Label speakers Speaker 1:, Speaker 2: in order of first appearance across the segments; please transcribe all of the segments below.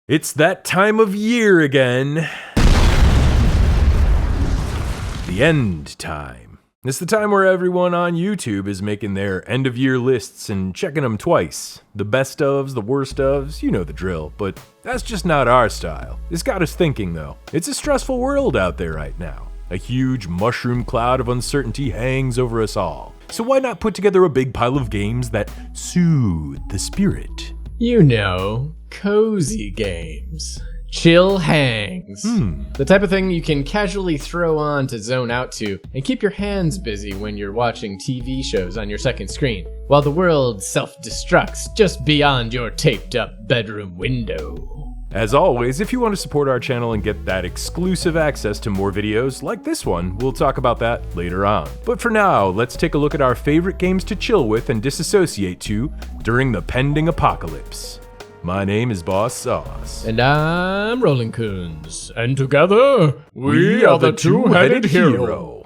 Speaker 1: It's that time of year again. The end time. It's the time where everyone on YouTube is making their end of year lists and checking them twice. The best ofs, the worst ofs, you know the drill, but that's just not our style. It's got us thinking though. It's a stressful world out there right now. A huge mushroom cloud of uncertainty hangs over us all. So why not put together a big pile of games that soothe the spirit?
Speaker 2: You know, cozy games. Chill hangs. The type of thing you can casually throw on to zone out to and keep your hands busy when you're watching TV shows on your second screen, while the world self-destructs just beyond your taped-up bedroom window.
Speaker 1: As always, if you want to support our channel and get that exclusive access to more videos like this one, we'll talk about that later on. But for now, let's take a look at our favorite games to chill with and disassociate to during the pending apocalypse. My name is Boss Sauce.
Speaker 2: And I'm Rolling Coons. And together, we are the two-headed hero.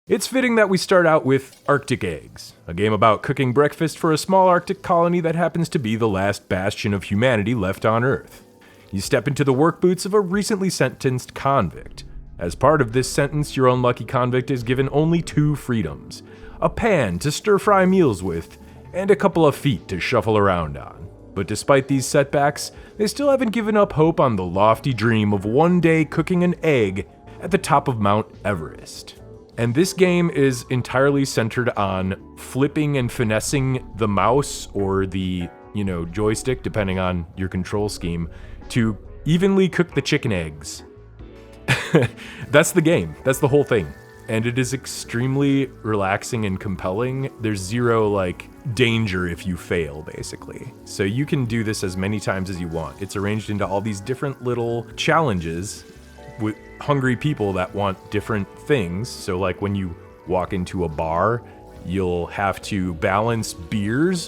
Speaker 1: It's fitting that we start out with Arctic Eggs, a game about cooking breakfast for a small Arctic colony that happens to be the last bastion of humanity left on Earth. You step into the work boots of a recently sentenced convict. As part of this sentence, your unlucky convict is given only 2 freedoms: a pan to stir-fry meals with, and a couple of feet to shuffle around on. But despite these setbacks, they still haven't given up hope on the lofty dream of one day cooking an egg at the top of Mount Everest. And this game is entirely centered on flipping and finessing the mouse or the, joystick, depending on your control scheme, to evenly cook the chicken eggs. That's the game. That's the whole thing. And it is extremely relaxing and compelling. There's zero, danger if you fail, basically. So you can do this as many times as you want. It's arranged into all these different little challenges with hungry people that want different things. So when you walk into a bar, you'll have to balance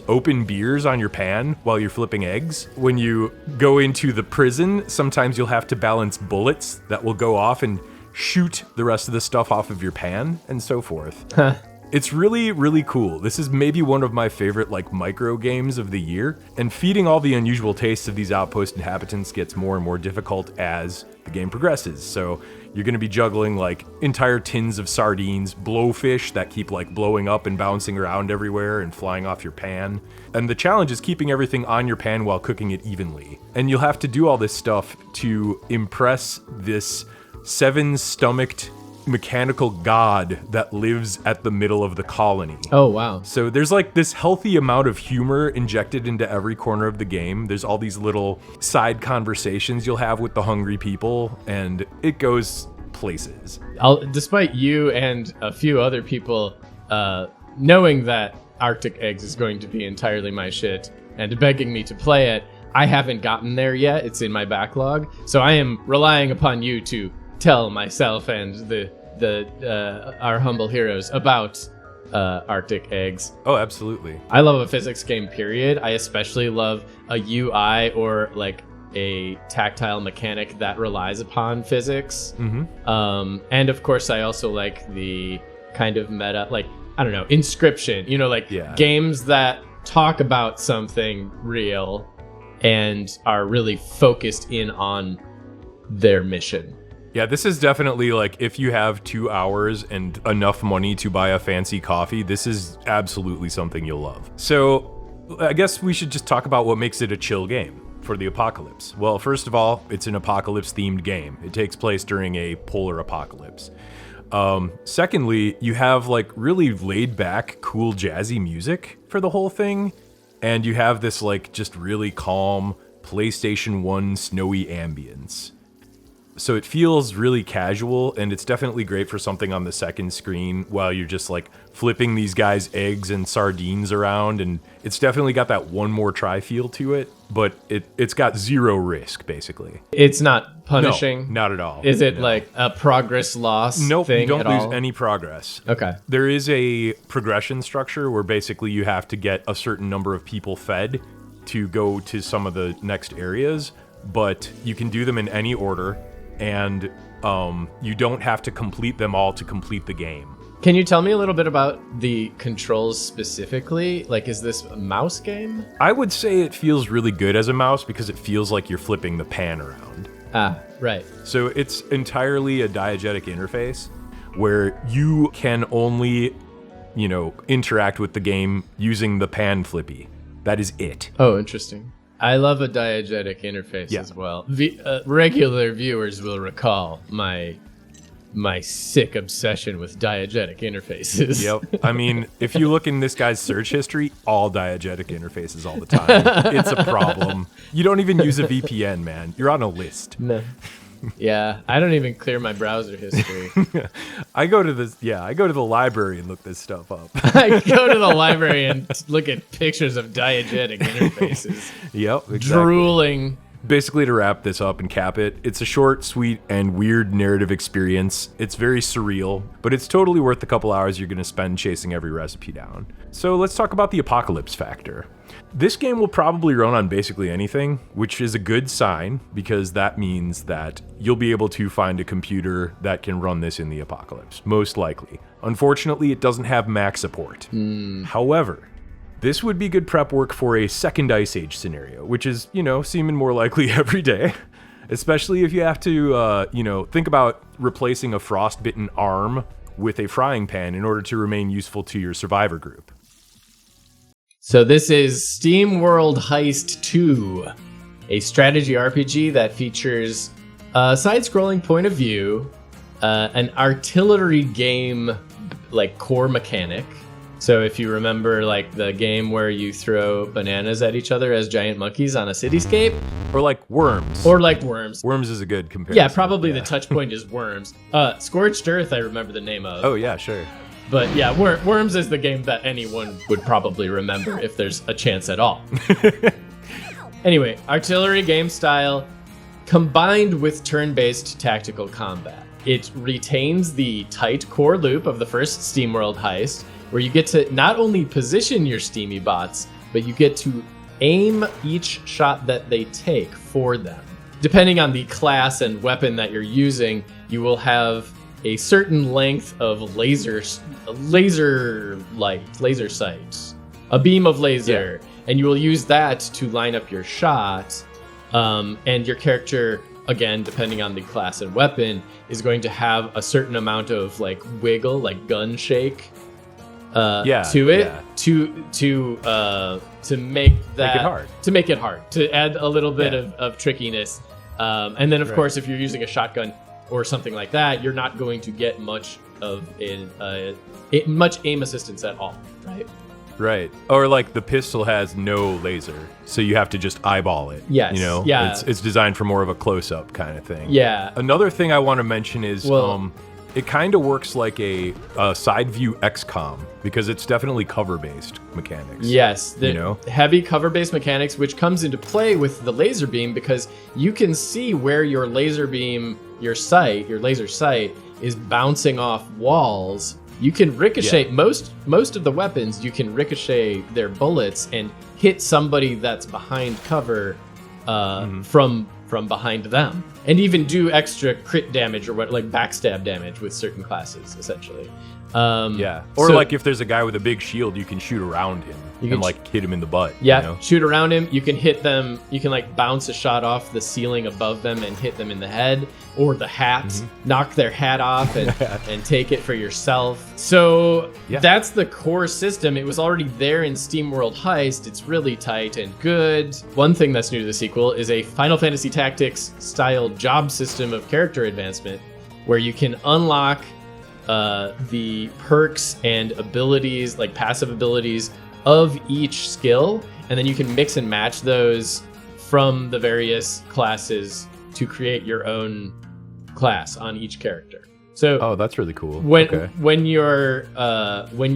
Speaker 1: open beers on your pan while you're flipping eggs. When you go into the prison, sometimes you'll have to balance bullets that will go off and shoot the rest of the stuff off of your pan, and so forth. It's really, really cool. This is maybe one of my favorite micro games of the year, and feeding all the unusual tastes of these outpost inhabitants gets more and more difficult as the game progresses. So you're gonna be juggling entire tins of sardines, blowfish that keep blowing up and bouncing around everywhere and flying off your pan. And the challenge is keeping everything on your pan while cooking it evenly. And you'll have to do all this stuff to impress this 7-stomached mechanical god that lives at the middle of the colony.
Speaker 2: Oh, wow.
Speaker 1: So there's this healthy amount of humor injected into every corner of the game. There's all these little side conversations you'll have with the hungry people, and it goes places.
Speaker 2: Despite you and a few other people knowing that Arctic Eggs is going to be entirely my shit and begging me to play it, I haven't gotten there yet. It's in my backlog. So I am relying upon you to tell myself and our humble heroes about Arctic Eggs.
Speaker 1: Oh, absolutely.
Speaker 2: I love a physics game, period. I especially love a UI or a tactile mechanic that relies upon physics. Mm-hmm. And of course, I also like the kind of meta, Inscription, games that talk about something real and are really focused in on their mission.
Speaker 1: Yeah, this is definitely if you have 2 hours and enough money to buy a fancy coffee, this is absolutely something you'll love. So I guess we should just talk about what makes it a chill game for the apocalypse. Well, first of all, it's an apocalypse-themed game. It takes place during a polar apocalypse. Secondly, you have really laid-back, cool, jazzy music for the whole thing. And you have this just really calm PlayStation 1 snowy ambience. So it feels really casual, and it's definitely great for something on the second screen while you're just flipping these guys' eggs and sardines around, and it's definitely got that one more try feel to it, but it's got zero risk, basically.
Speaker 2: It's not punishing?
Speaker 1: No, not at all.
Speaker 2: Is it a progress loss thing
Speaker 1: you don't
Speaker 2: at
Speaker 1: lose
Speaker 2: all?
Speaker 1: any progress.
Speaker 2: Okay.
Speaker 1: There is a progression structure where basically you have to get a certain number of people fed to go to some of the next areas, but you can do them in any order. And you don't have to complete them all to complete the game.
Speaker 2: Can you tell me a little bit about the controls specifically? Like, is this a mouse game?
Speaker 1: I would say it feels really good as a mouse because it feels like you're flipping the pan around.
Speaker 2: Ah, right.
Speaker 1: So it's entirely a diegetic interface where you can only, interact with the game using the pan flippy. That is it.
Speaker 2: Oh, interesting. I love a diegetic interface as well. Regular viewers will recall my sick obsession with diegetic interfaces.
Speaker 1: Yep. I mean, if you look in this guy's search history, all diegetic interfaces all the time. It's a problem. You don't even use a VPN, man. You're on a list.
Speaker 2: No. Yeah, I don't even clear my browser history.
Speaker 1: I go to the library and look this stuff up.
Speaker 2: I go to the library and look at pictures of diegetic interfaces.
Speaker 1: Yep, exactly.
Speaker 2: Drooling.
Speaker 1: Basically, to wrap this up and cap it, it's a short, sweet, and weird narrative experience. It's very surreal, but it's totally worth the couple hours you're going to spend chasing every recipe down. So let's talk about the apocalypse factor. This game will probably run on basically anything, which is a good sign because that means that you'll be able to find a computer that can run this in the apocalypse, most likely. Unfortunately, it doesn't have Mac support. However, this would be good prep work for a second Ice Age scenario, which is, seeming more likely every day. Especially if you have to, think about replacing a frostbitten arm with a frying pan in order to remain useful to your survivor group.
Speaker 2: So this is Steamworld Heist 2, a strategy RPG that features a side-scrolling point of view, an artillery game, like, core mechanic. So if you remember, like, the game where you throw bananas at each other as giant monkeys on a cityscape.
Speaker 1: Or like Worms.
Speaker 2: Worms
Speaker 1: is a good comparison.
Speaker 2: Yeah, probably the touch point is Worms. Scorched Earth, I remember the name of.
Speaker 1: Oh, yeah, sure.
Speaker 2: But yeah, Worms is the game that anyone would probably remember if there's a chance at all. Anyway, artillery game style combined with turn-based tactical combat. It retains the tight core loop of the first Steamworld heist, where you get to not only position your steamy bots, but you get to aim each shot that they take for them. Depending on the class and weapon that you're using, you will have a certain length of laser sights, a beam of laser, and you will use that to line up your shot. And your character, again, depending on the class and weapon, is going to have a certain amount of like wiggle, like gun shake, to it, to make it hard, to add a little bit of trickiness. And then, of course, if you're using a shotgun or something like that, you're not going to get much of much aim assistance at all, right?
Speaker 1: Right. Or like the pistol has no laser, so you have to just eyeball it.
Speaker 2: Yes. Yeah.
Speaker 1: It's designed for more of a close-up kind of thing.
Speaker 2: Yeah.
Speaker 1: Another thing I want to mention is it kind of works like a side view XCOM because it's definitely cover-based mechanics.
Speaker 2: Yes, heavy cover-based mechanics, which comes into play with the laser beam because you can see where your laser beam, your laser sight, is bouncing off walls. You can ricochet most of the weapons. You can ricochet their bullets and hit somebody that's behind cover from behind them, and even do extra crit damage or like backstab damage with certain classes, essentially.
Speaker 1: Or like if there's a guy with a big shield, you can shoot around him and like hit him in the butt.
Speaker 2: Yeah, shoot around him. You can hit them. You can like bounce a shot off the ceiling above them and hit them in the head or the hat, knock their hat off and take it for yourself. So that's the core system. It was already there in Steamworld Heist. It's really tight and good. One thing that's new to the sequel is a Final Fantasy Tactics style job system of character advancement where you can unlock the perks and abilities, like passive abilities of each skill, and then you can mix and match those from the various classes to create your own class on each character. So
Speaker 1: that's really cool.
Speaker 2: When you're what do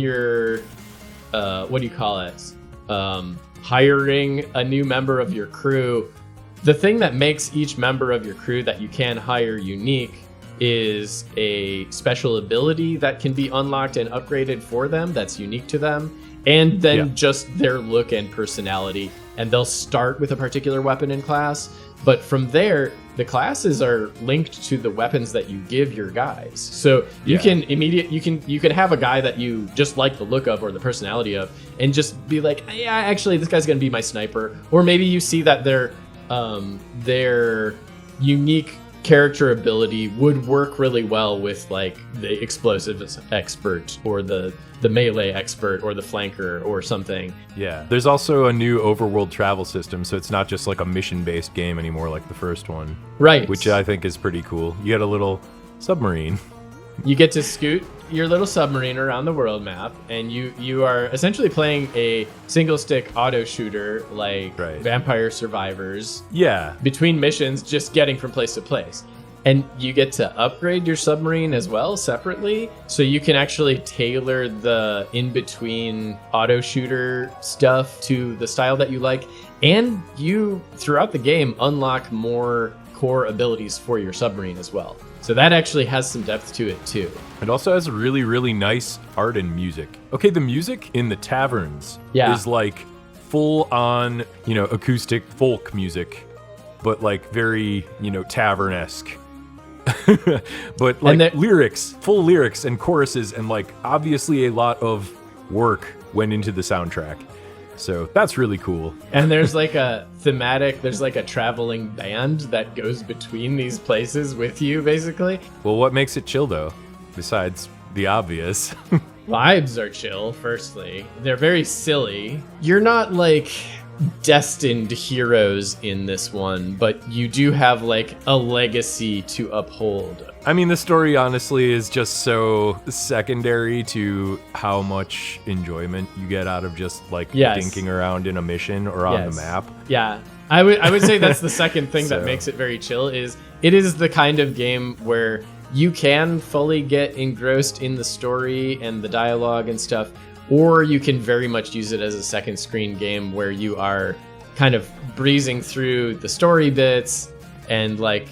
Speaker 2: you call it? Hiring a new member of your crew, the thing that makes each member of your crew that you can hire unique is a special ability that can be unlocked and upgraded for them that's unique to them. and then just their look and personality. And they'll start with a particular weapon in class, but from there, the classes are linked to the weapons that you give your guys. So you can you can have a guy that you just like the look of or the personality of, and just be like, yeah, actually, this guy's gonna be my sniper. Or maybe you see that their unique character ability would work really well with like the explosives expert or the melee expert or the flanker or something.
Speaker 1: Yeah. There's also a new overworld travel system, so it's not just like a mission-based game anymore like the first one.
Speaker 2: Right.
Speaker 1: Which I think is pretty cool. You get a little submarine.
Speaker 2: You get to scoot your little submarine around the world map, and you are essentially playing a single-stick auto shooter like Vampire Survivors.
Speaker 1: Yeah.
Speaker 2: Between missions, just getting from place to place. And you get to upgrade your submarine as well separately, so you can actually tailor the in-between auto shooter stuff to the style that you like. And you, throughout the game, unlock more core abilities for your submarine as well. So that actually has some depth to it too.
Speaker 1: It also has really, really nice art and music. Okay, the music in the taverns is like full-on, acoustic folk music, but like very, tavern-esque. But like full lyrics and choruses, and like obviously a lot of work went into the soundtrack. So that's really cool.
Speaker 2: And there's like a traveling band that goes between these places with you, basically.
Speaker 1: Well, what makes it chill though, besides the obvious?
Speaker 2: Vibes are chill, firstly. They're very silly. You're not like destined heroes in this one, but you do have like a legacy to uphold.
Speaker 1: I mean, the story honestly is just so secondary to how much enjoyment you get out of just like dinking around in a mission or on the map.
Speaker 2: Yeah. I would say that's the second thing that makes it very chill. Is it is the kind of game where you can fully get engrossed in the story and the dialogue and stuff, or you can very much use it as a second screen game where you are kind of breezing through the story bits and like,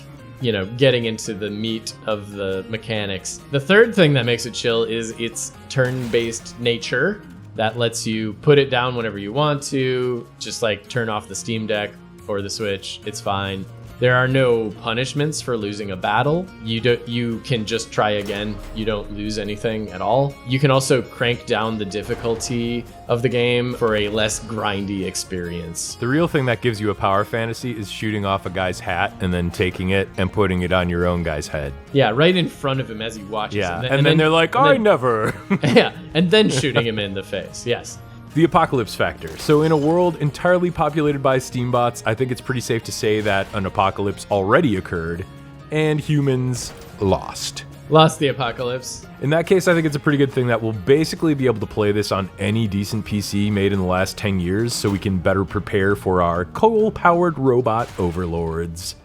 Speaker 2: getting into the meat of the mechanics. The third thing that makes it chill is its turn-based nature that lets you put it down whenever you want to, just like turn off the Steam Deck or the Switch, it's fine. There are no punishments for losing a battle. You can just try again. You don't lose anything at all. You can also crank down the difficulty of the game for a less grindy experience.
Speaker 1: The real thing that gives you a power fantasy is shooting off a guy's hat and then taking it and putting it on your own guy's head.
Speaker 2: Yeah, right in front of him as he watches.
Speaker 1: Yeah, and then they're like, I never.
Speaker 2: Yeah, and then shooting him in the face, yes.
Speaker 1: The apocalypse factor. So in a world entirely populated by Steambots, I think it's pretty safe to say that an apocalypse already occurred, and humans lost.
Speaker 2: Lost the apocalypse.
Speaker 1: In that case, I think it's a pretty good thing that we'll basically be able to play this on any decent PC made in the last 10 years, so we can better prepare for our coal-powered robot overlords.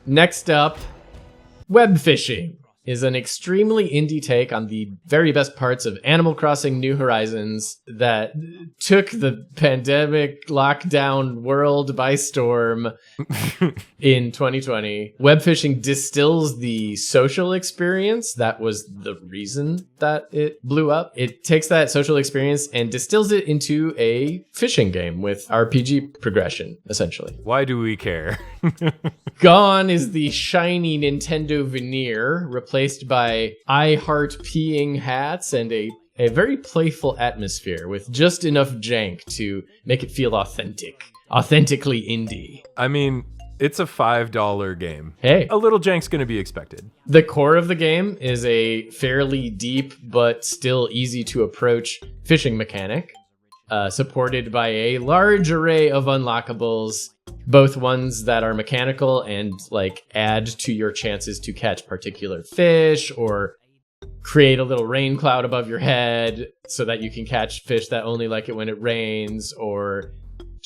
Speaker 2: Next up, Webfishing is an extremely indie take on the very best parts of Animal Crossing New Horizons that took the pandemic lockdown world by storm in 2020. Webfishing distills the social experience that was the reason that it blew up. It takes that social experience and distills it into a fishing game with RPG progression, essentially.
Speaker 1: Why do we care?
Speaker 2: Gone is the shiny Nintendo veneer, replaced by I Heart Peeing hats and a very playful atmosphere with just enough jank to make it feel authentic. Authentically indie.
Speaker 1: I mean, it's a $5 game.
Speaker 2: Hey.
Speaker 1: A little jank's gonna be expected.
Speaker 2: The core of the game is a fairly deep but still easy to approach fishing mechanic, supported by a large array of unlockables, both ones that are mechanical and like add to your chances to catch particular fish, or create a little rain cloud above your head so that you can catch fish that only like it when it rains, or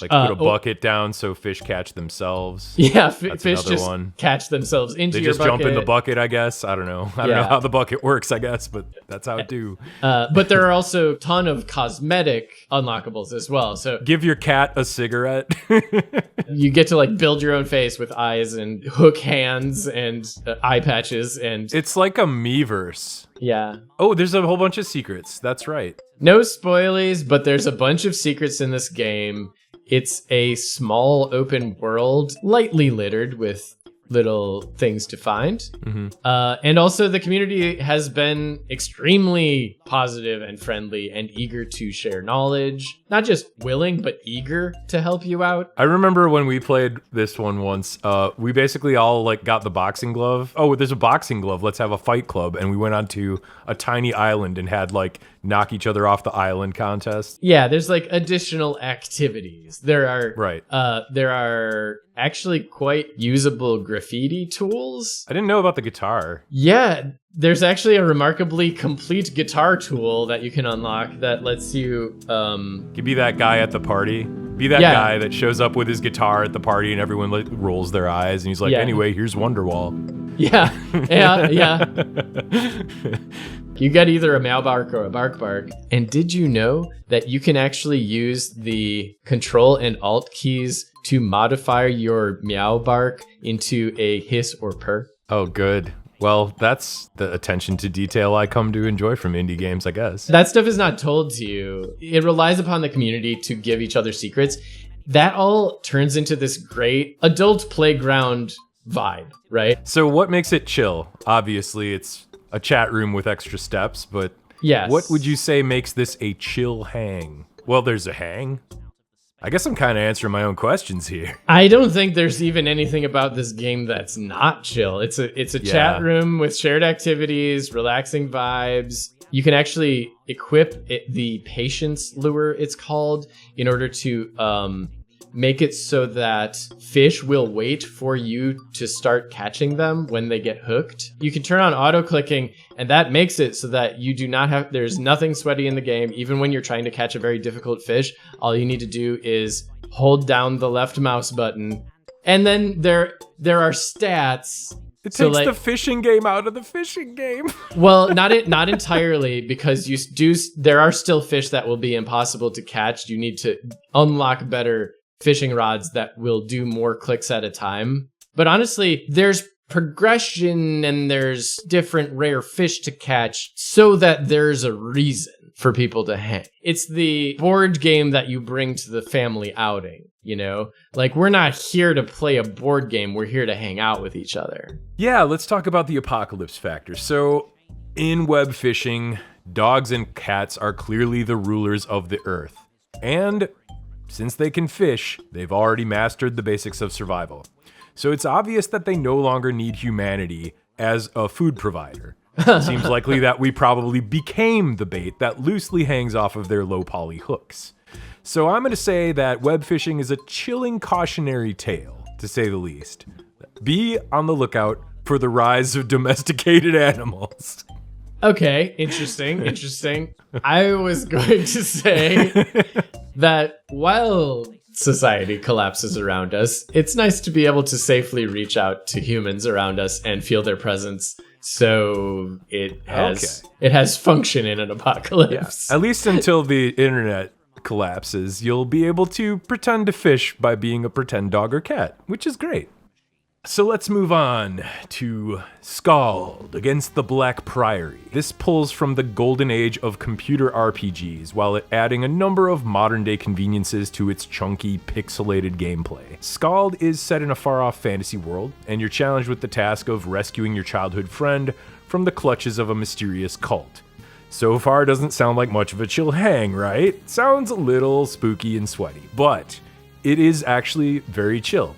Speaker 1: Like put a bucket down so fish catch themselves.
Speaker 2: Yeah,
Speaker 1: That's
Speaker 2: fish
Speaker 1: another
Speaker 2: just
Speaker 1: one.
Speaker 2: catch themselves into
Speaker 1: They
Speaker 2: your
Speaker 1: just
Speaker 2: bucket.
Speaker 1: jump in the bucket, I guess. I don't know. I don't know how the bucket works, I guess, but that's how it do.
Speaker 2: But there are also a ton of cosmetic unlockables as well. So
Speaker 1: Give your cat a cigarette.
Speaker 2: you get to like build your own face with eyes and hook hands and eye patches and
Speaker 1: It's like a Miiverse.
Speaker 2: yeah.
Speaker 1: Oh, there's a whole bunch of secrets. That's right.
Speaker 2: No spoilies, but there's a bunch of secrets in this game. It's a small open world, lightly littered with little things to find. And also the community has been extremely positive and friendly and eager to share knowledge. Not just willing, but eager to help you out.
Speaker 1: I remember when we played this one once, we basically all like got the boxing glove. Oh, there's a boxing glove. Let's have a fight club. And we went onto a tiny island and had like knock each other off the island contest.
Speaker 2: Yeah, there's like additional activities. There are actually quite usable graffiti tools.
Speaker 1: I didn't know about the guitar.
Speaker 2: Yeah, there's actually a remarkably complete guitar tool that you can unlock that lets you
Speaker 1: Could be that guy at the party. Be that guy that shows up with his guitar at the party and everyone like rolls their eyes and he's like, anyway, here's Wonderwall.
Speaker 2: Yeah. You get either a meow bark or a bark bark. And did you know that you can actually use the Control and Alt keys to modify your meow bark into a hiss or purr?
Speaker 1: Oh, good. Well, that's the attention to detail I come to enjoy from indie games, I guess.
Speaker 2: That stuff is not told to you. It relies upon the community to give each other secrets. That all turns into this great adult playground vibe, right?
Speaker 1: So what makes it chill? Obviously, it's a chat room with extra steps, but
Speaker 2: yes.
Speaker 1: What would you say makes this a chill hang? Well, there's a hang. I guess I'm kind of answering my own questions here.
Speaker 2: I don't think there's even anything about this game that's not chill. It's a chat room with shared activities, relaxing vibes. You can actually equip the patience lure, it's called, in order to make it so that fish will wait for you to start catching them when they get hooked. You can turn on auto-clicking, and that makes it so that you do not have, there's nothing sweaty in the game. Even when you're trying to catch a very difficult fish, all you need to do is hold down the left mouse button, and then there are stats.
Speaker 1: It takes the fishing game out of the fishing game.
Speaker 2: Well, not entirely, because there are still fish that will be impossible to catch. You need to unlock better fishing rods that will do more clicks at a time. But honestly, there's progression and there's different rare fish to catch so that there's a reason for people to hang. It's the board game that you bring to the family outing, you know? Like, we're not here to play a board game, we're here to hang out with each other.
Speaker 1: Yeah, let's talk about the apocalypse factor. So, in web fishing, dogs and cats are clearly the rulers of the earth. And since they can fish, they've already mastered the basics of survival. So it's obvious that they no longer need humanity as a food provider. It seems likely that we probably became the bait that loosely hangs off of their low poly hooks. So I'm going to say that web fishing is a chilling cautionary tale, to say the least. Be on the lookout for the rise of domesticated animals.
Speaker 2: Okay, interesting. I was going to say that while society collapses around us, it's nice to be able to safely reach out to humans around us and feel their presence. So it has function in an apocalypse.
Speaker 1: Yeah. At least until the internet collapses, you'll be able to pretend to fish by being a pretend dog or cat, which is great. So let's move on to SKALD against the Black Priory. This pulls from the golden age of computer RPGs, while adding a number of modern-day conveniences to its chunky, pixelated gameplay. SKALD is set in a far-off fantasy world, and you're challenged with the task of rescuing your childhood friend from the clutches of a mysterious cult. So far, doesn't sound like much of a chill hang, right? Sounds a little spooky and sweaty, but it is actually very chill.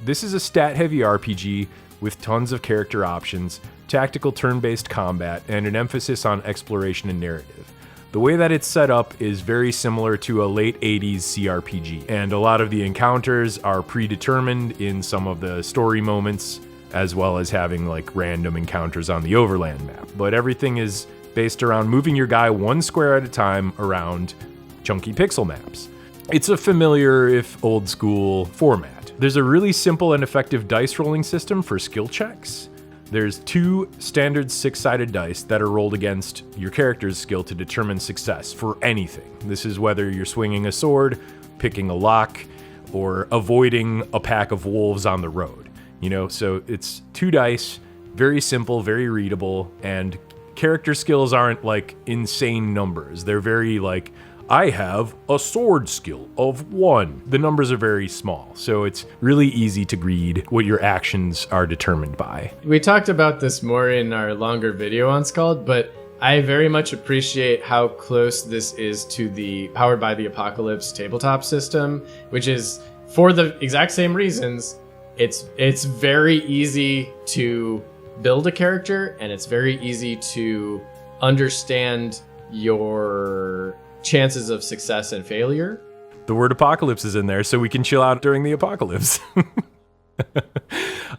Speaker 1: This is a stat-heavy RPG with tons of character options, tactical turn-based combat, and an emphasis on exploration and narrative. The way that it's set up is very similar to a late 80s CRPG, and a lot of the encounters are predetermined in some of the story moments, as well as having like random encounters on the overland map. But everything is based around moving your guy one square at a time around chunky pixel maps. It's a familiar, if old school, format. There's a really simple and effective dice rolling system for skill checks. There's 2 standard 6-sided dice that are rolled against your character's skill to determine success for anything. This is whether you're swinging a sword, picking a lock, or avoiding a pack of wolves on the road. So it's 2 dice, very simple, very readable, and character skills aren't like insane numbers. They're very like, I have a sword skill of 1. The numbers are very small, so it's really easy to read what your actions are determined by.
Speaker 2: We talked about this more in our longer video on SKALD, but I very much appreciate how close this is to the Powered by the Apocalypse tabletop system, which is, for the exact same reasons, it's very easy to build a character, and it's very easy to understand your chances of success and failure.
Speaker 1: The word apocalypse is in there, so we can chill out during the apocalypse.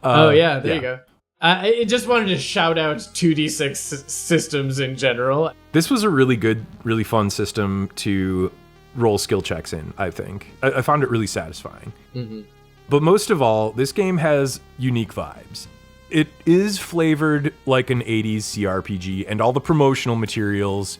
Speaker 2: There you go. I just wanted to shout out 2d6 systems in general.
Speaker 1: This was a really good, really fun system to roll skill checks in, I think. I found it really satisfying.
Speaker 2: Mm-hmm.
Speaker 1: But most of all, this game has unique vibes. It is flavored like an 80s CRPG, and all the promotional materials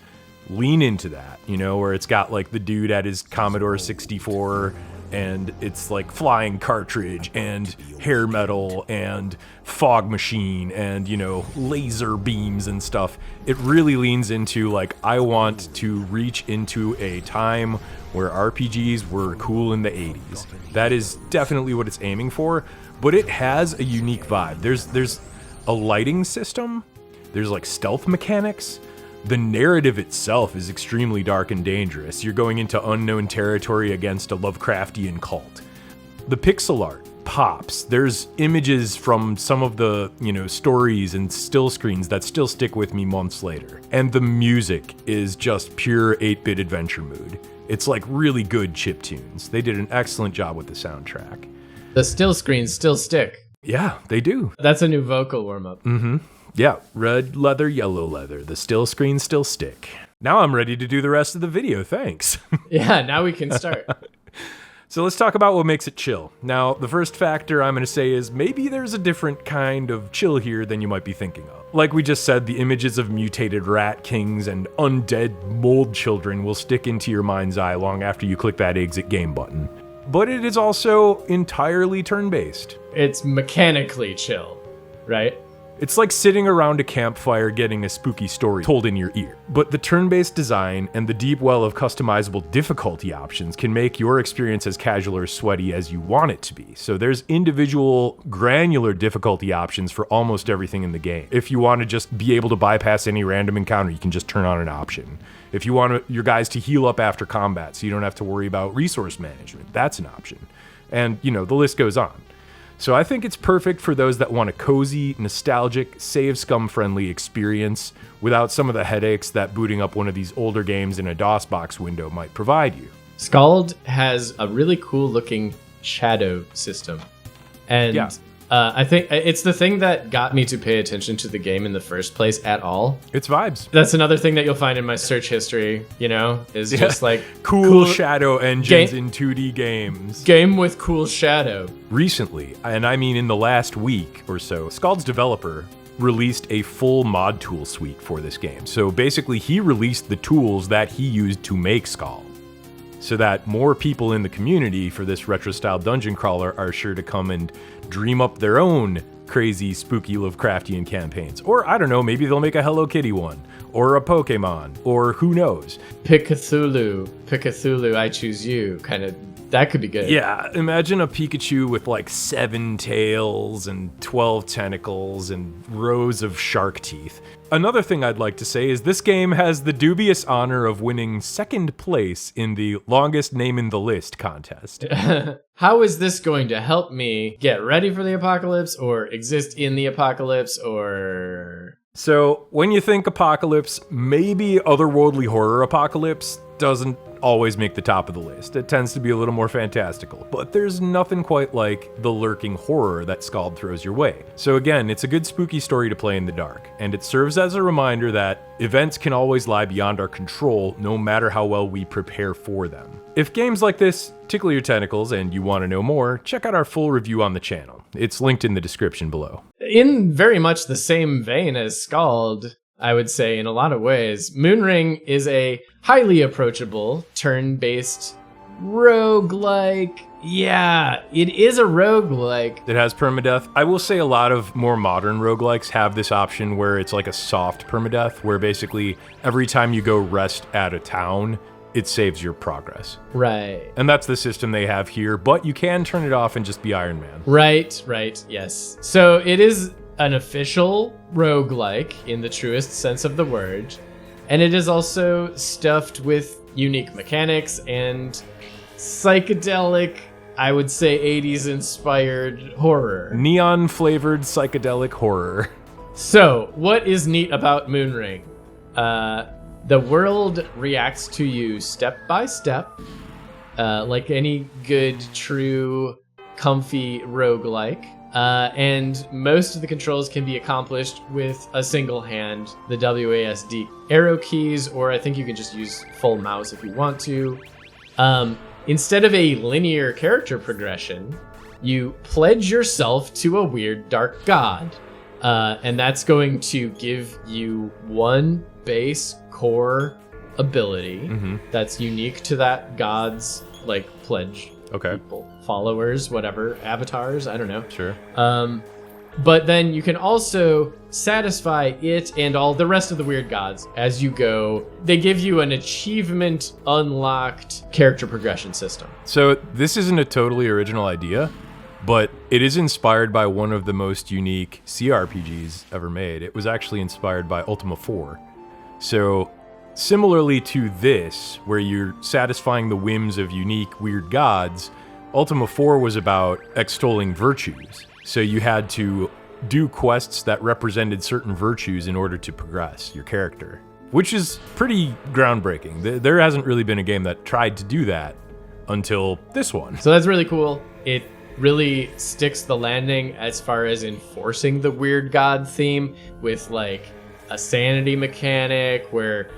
Speaker 1: lean into that, where it's got like the dude at his Commodore 64 and it's like flying cartridge and hair metal and fog machine and, laser beams and stuff. It really leans into like, I want to reach into a time where RPGs were cool in the 80s. That is definitely what it's aiming for, but it has a unique vibe. There's a lighting system. There's like stealth mechanics. The narrative itself is extremely dark and dangerous. You're going into unknown territory against a Lovecraftian cult. The pixel art pops. There's images from some of the, stories and still screens that still stick with me months later. And the music is just pure 8-bit adventure mood. It's like really good chiptunes. They did an excellent job with the soundtrack.
Speaker 2: The still screens still stick.
Speaker 1: Yeah, they do.
Speaker 2: That's a new vocal warm-up.
Speaker 1: Mm-hmm. Yeah, red leather, yellow leather. The still screens still stick. Now I'm ready to do the rest of the video, thanks.
Speaker 2: Yeah, now we can start.
Speaker 1: So let's talk about what makes it chill. Now, the first factor I'm going to say is maybe there's a different kind of chill here than you might be thinking of. Like we just said, the images of mutated rat kings and undead mold children will stick into your mind's eye long after you click that exit game button. But it is also entirely turn-based.
Speaker 2: It's mechanically chill, right?
Speaker 1: It's like sitting around a campfire getting a spooky story told in your ear. But the turn-based design and the deep well of customizable difficulty options can make your experience as casual or sweaty as you want it to be. So there's individual granular difficulty options for almost everything in the game. If you want to just be able to bypass any random encounter, you can just turn on an option. If you want your guys to heal up after combat so you don't have to worry about resource management, that's an option. And, the list goes on. So I think it's perfect for those that want a cozy, nostalgic, save scum-friendly experience without some of the headaches that booting up one of these older games in a DOS box window might provide you.
Speaker 2: SKALD has a really cool-looking shadow system. And
Speaker 1: yeah.
Speaker 2: I think it's the thing that got me to pay attention to the game in the first place at all.
Speaker 1: It's vibes.
Speaker 2: That's another thing that you'll find in my search history, is just like
Speaker 1: cool shadow engines in 2D games.
Speaker 2: Game with cool shadow.
Speaker 1: Recently, and I mean in the last week or so, SKALD's developer released a full mod tool suite for this game. So basically, he released the tools that he used to make SKALD, so that more people in the community for this retro-style dungeon crawler are sure to come and dream up their own crazy, spooky Lovecraftian campaigns. Or, I don't know, maybe they'll make a Hello Kitty one, or a Pokemon, or who knows.
Speaker 2: Pick Cthulhu, I choose you, kind of. That could be good.
Speaker 1: Yeah, imagine a Pikachu with like 7 tails and 12 tentacles and rows of shark teeth. Another thing I'd like to say is this game has the dubious honor of winning second place in the longest name in the list contest.
Speaker 2: How is this going to help me get ready for the apocalypse or exist in the apocalypse or...
Speaker 1: So when you think apocalypse, maybe otherworldly horror apocalypse doesn't always make the top of the list. It tends to be a little more fantastical, but there's nothing quite like the lurking horror that SKALD throws your way. So again, it's a good spooky story to play in the dark, and it serves as a reminder that events can always lie beyond our control, no matter how well we prepare for them. If games like this tickle your tentacles and you want to know more, check out our full review on the channel. It's linked in the description below.
Speaker 2: In very much the same vein as SKALD, I would say in a lot of ways, Moonring is a highly approachable, turn-based roguelike. Yeah, it is a roguelike.
Speaker 1: It has permadeath. I will say a lot of more modern roguelikes have this option where it's like a soft permadeath, where basically every time you go rest at a town, it saves your progress.
Speaker 2: Right.
Speaker 1: And that's the system they have here, but you can turn it off and just be Iron Man.
Speaker 2: Right, yes. So it is an official roguelike in the truest sense of the word, and it is also stuffed with unique mechanics and psychedelic, I would say 80s inspired horror.
Speaker 1: Neon flavored psychedelic horror.
Speaker 2: So, what is neat about Moonring? The world reacts to you step by step, like any good, true, comfy roguelike. And most of the controls can be accomplished with a single hand, the WASD arrow keys, or I think you can just use full mouse if you want to. Instead of a linear character progression, you pledge yourself to a weird dark god. And that's going to give you one base core ability that's unique to that god's like pledge.
Speaker 1: Okay.
Speaker 2: People, followers, whatever, avatars, I don't know.
Speaker 1: Sure.
Speaker 2: But then you can also satisfy it and all the rest of the weird gods as you go. They give you an achievement unlocked character progression system.
Speaker 1: So this isn't a totally original idea, but it is inspired by one of the most unique CRPGs ever made. It was actually inspired by Ultima 4. So similarly to this, where you're satisfying the whims of unique weird gods, Ultima 4 was about extolling virtues. So you had to do quests that represented certain virtues in order to progress your character, which is pretty groundbreaking. There hasn't really been a game that tried to do that until this one.
Speaker 2: So that's really cool. It really sticks the landing as far as enforcing the weird god theme with like a sanity mechanic where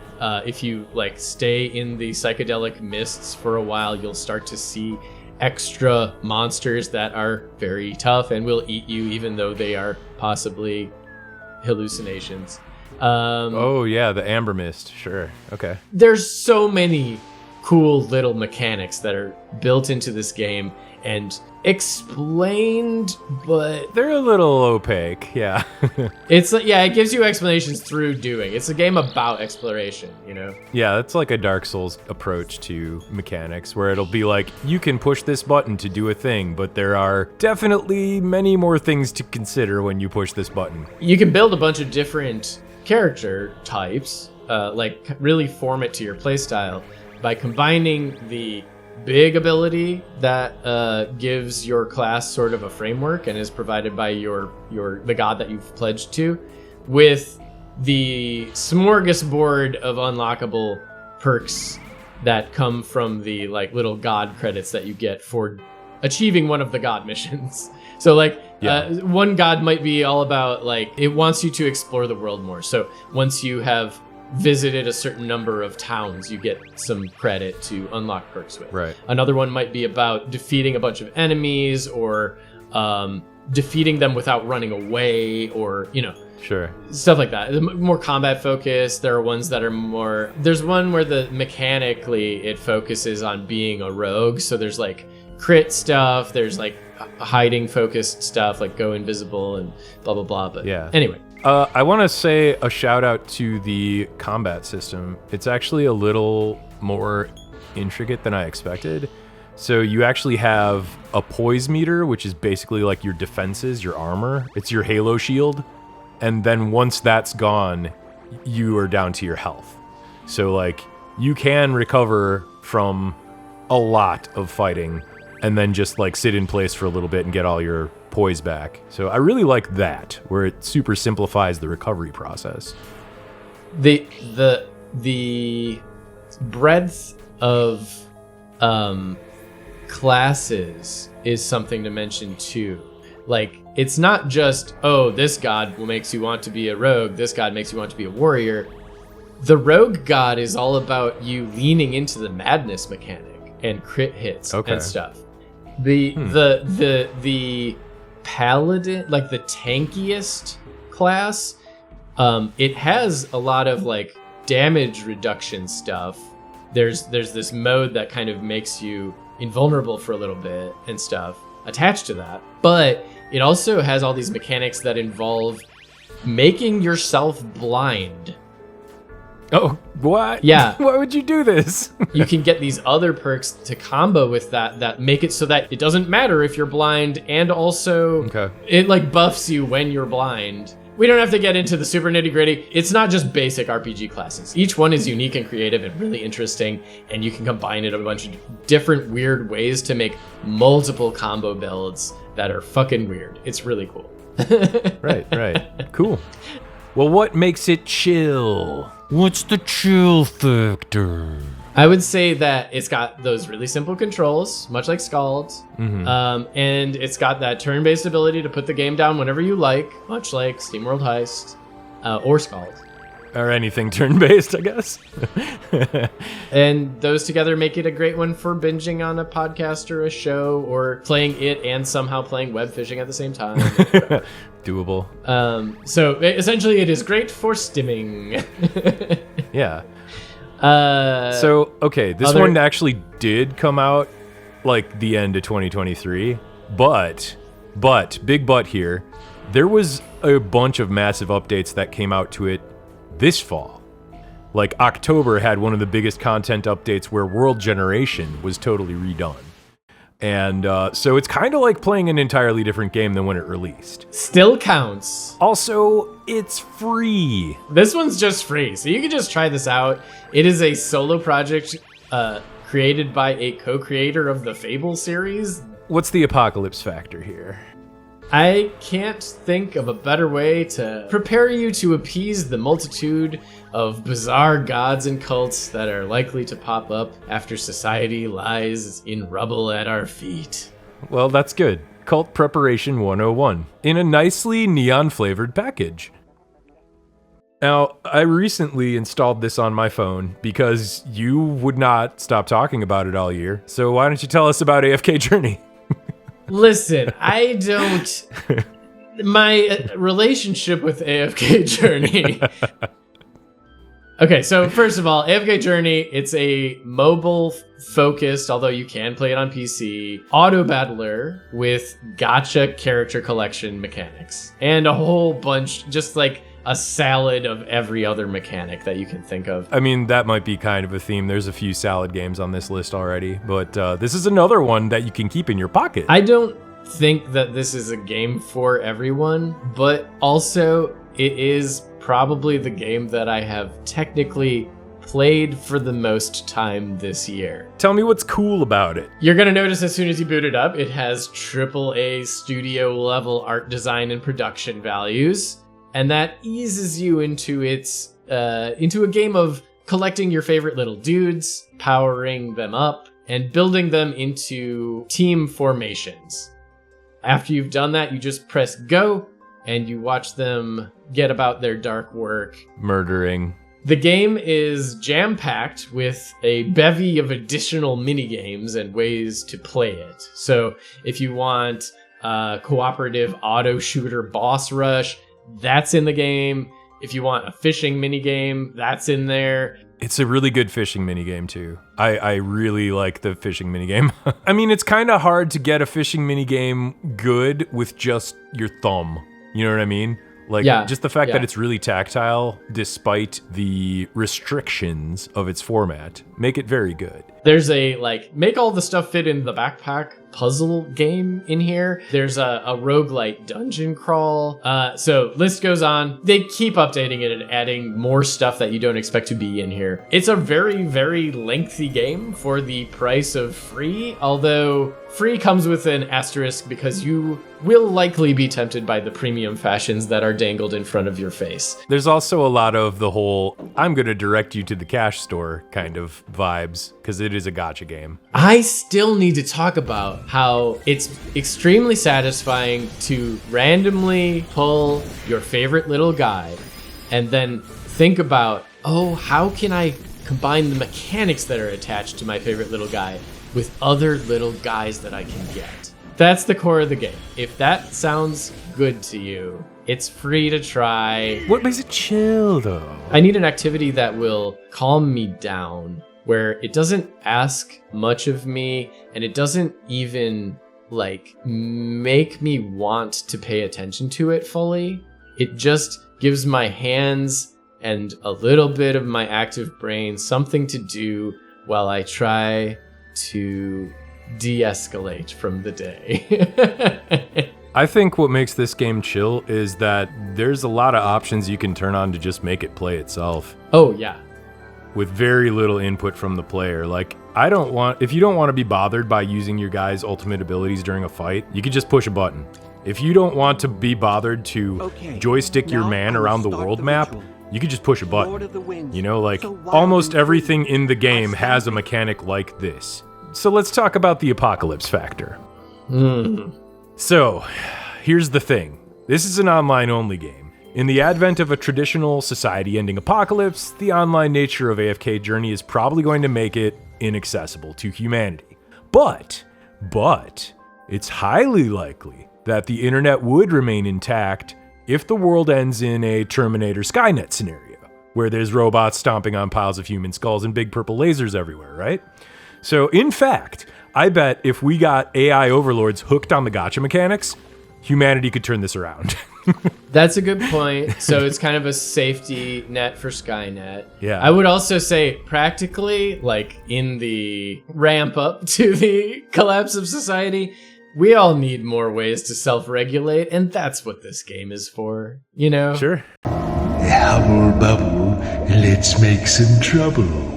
Speaker 2: if you like stay in the psychedelic mists for a while, you'll start to see extra monsters that are very tough and will eat you even though they are possibly hallucinations.
Speaker 1: Oh yeah, the amber mist, sure, okay.
Speaker 2: There's so many cool little mechanics that are built into this game and explained, but
Speaker 1: they're a little opaque, yeah.
Speaker 2: It's like, yeah, it gives you explanations through doing. It's a game about exploration, you know?
Speaker 1: Yeah, that's like a Dark Souls approach to mechanics, where it'll be like, you can push this button to do a thing, but there are definitely many more things to consider when you push this button.
Speaker 2: You can build a bunch of different character types, like really form it to your playstyle by combining the big ability that gives your class sort of a framework and is provided by the god that you've pledged to, with the smorgasbord of unlockable perks that come from the like little god credits that you get for achieving one of the god missions. So like one god might be all about like it wants you to explore the world more. So once you have visited a certain number of towns, you get some credit to unlock perks with.
Speaker 1: Right.
Speaker 2: Another one might be about defeating a bunch of enemies or defeating them without running away, or, you know,
Speaker 1: sure,
Speaker 2: stuff like that. More combat focused. There are ones that are more, there's one where mechanically it focuses on being a rogue. So there's like crit stuff. There's like hiding focused stuff like go invisible and blah, blah, blah. But
Speaker 1: yeah.
Speaker 2: Anyway.
Speaker 1: I want to say a shout out to the combat system. It's actually a little more intricate than I expected. So you actually have a poise meter, which is basically like your defenses, your armor. It's your halo shield. And then once that's gone, you are down to your health. So like you can recover from a lot of fighting and then just like sit in place for a little bit and get all your poise back. So I really like that, where it super simplifies the recovery process.
Speaker 2: The breadth of classes is something to mention too. Like, it's not just, oh, this god makes you want to be a rogue, this god makes you want to be a warrior. The rogue god is all about you leaning into the madness mechanic and crit hits and stuff. The paladin, like the tankiest class, it has a lot of like damage reduction stuff. There's this mode that kind of makes you invulnerable for a little bit and stuff attached to that, but it also has all these mechanics that involve making yourself blind.
Speaker 1: Oh, what?
Speaker 2: Yeah.
Speaker 1: Why would you do this?
Speaker 2: You can get these other perks to combo with that make it so that it doesn't matter if you're blind, and also it like buffs you when you're blind. We don't have to get into the super nitty gritty. It's not just basic RPG classes. Each one is unique and creative and really interesting, and you can combine it a bunch of different weird ways to make multiple combo builds that are fucking weird. It's really cool.
Speaker 1: Right. Cool. Well, what makes it chill? What's the chill factor?
Speaker 2: I would say that it's got those really simple controls, much like SKALD, and it's got that turn-based ability to put the game down whenever you like, much like Steamworld Heist or SKALD.
Speaker 1: Or anything turn-based, I guess.
Speaker 2: And those together make it a great one for binging on a podcast or a show, or playing it and somehow playing Webfishing at the same time.
Speaker 1: Doable.
Speaker 2: So essentially it is great for stimming.
Speaker 1: Yeah. So, okay, this one actually did come out like the end of 2023, but big but here, there was a bunch of massive updates that came out to it this fall. Like October had one of the biggest content updates where World Generation was totally redone. And so it's kind of like playing an entirely different game than when it released.
Speaker 2: Still counts.
Speaker 1: Also, it's free.
Speaker 2: This one's just free, so you can just try this out. It is a solo project created by a co-creator of the Fable series.
Speaker 1: What's the apocalypse factor here?
Speaker 2: I can't think of a better way to prepare you to appease the multitude of bizarre gods and cults that are likely to pop up after society lies in rubble at our feet.
Speaker 1: Well, that's good. Cult Preparation 101 in a nicely neon-flavored package. Now, I recently installed this on my phone because you would not stop talking about it all year. So why don't you tell us about AFK Journey?
Speaker 2: Listen, I don't... My relationship with AFK Journey... Okay, so first of all, AFK Journey, it's a mobile-focused, although you can play it on PC, auto-battler with gacha character collection mechanics. And a whole bunch, just like a salad of every other mechanic that you can think of.
Speaker 1: I mean, that might be kind of a theme. There's a few salad games on this list already, but this is another one that you can keep in your pocket.
Speaker 2: I don't think that this is a game for everyone, but also it is probably the game that I have technically played for the most time this year.
Speaker 1: Tell me what's cool about it.
Speaker 2: You're gonna notice as soon as you boot it up, it has AAA studio level art design and production values, and that eases you into into a game of collecting your favorite little dudes, powering them up, and building them into team formations. After you've done that, you just press go, and you watch them get about their dark work.
Speaker 1: Murdering.
Speaker 2: The game is jam-packed with a bevy of additional minigames and ways to play it. So if you want a cooperative auto-shooter boss rush, that's in the game. If you want a fishing minigame, that's in there.
Speaker 1: It's a really good fishing minigame, too. I really like the fishing minigame. I mean, it's kind of hard to get a fishing minigame good with just your thumb. You know what I mean? Like, just the fact that it's really tactile, despite the restrictions of its format, make it very good.
Speaker 2: There's a, make all the stuff fit in the backpack puzzle game in here. There's a roguelite dungeon crawl. So list goes on. They keep updating it and adding more stuff that you don't expect to be in here. It's a very, very lengthy game for the price of free, although free comes with an asterisk because you will likely be tempted by the premium fashions that are dangled in front of your face.
Speaker 1: There's also a lot of the whole, I'm going to direct you to the cash store kind of vibes, because it is a gacha game.
Speaker 2: I still need to talk about how it's extremely satisfying to randomly pull your favorite little guy and then think about, oh, how can I combine the mechanics that are attached to my favorite little guy with other little guys that I can get. That's the core of the game. If that sounds good to you, it's free to try.
Speaker 1: What makes it chill, though?
Speaker 2: I need an activity that will calm me down, where it doesn't ask much of me, and it doesn't even, make me want to pay attention to it fully. It just gives my hands and a little bit of my active brain something to do while I try to de-escalate from the day.
Speaker 1: I think what makes this game chill is that there's a lot of options you can turn on to just make it play itself.
Speaker 2: Oh, yeah.
Speaker 1: With very little input from the player. If you don't want to be bothered by using your guy's ultimate abilities during a fight, you could just push a button. If you don't want to be bothered to joystick your man around the world map, you could just push a button. Almost everything in the game has a mechanic like this. So let's talk about the apocalypse factor. So, here's the thing. This is an online-only game. In the advent of a traditional society-ending apocalypse, the online nature of AFK Journey is probably going to make it inaccessible to humanity. But, it's highly likely that the internet would remain intact if the world ends in a Terminator Skynet scenario, where there's robots stomping on piles of human skulls and big purple lasers everywhere, right? So, in fact, I bet if we got AI overlords hooked on the gacha mechanics, humanity could turn this around.
Speaker 2: That's a good point. So it's kind of a safety net for Skynet.
Speaker 1: Yeah.
Speaker 2: I would also say practically, in the ramp up to the collapse of society, we all need more ways to self-regulate, and that's what this game is for,
Speaker 1: Sure.
Speaker 3: Hubble bubble, let's make some trouble.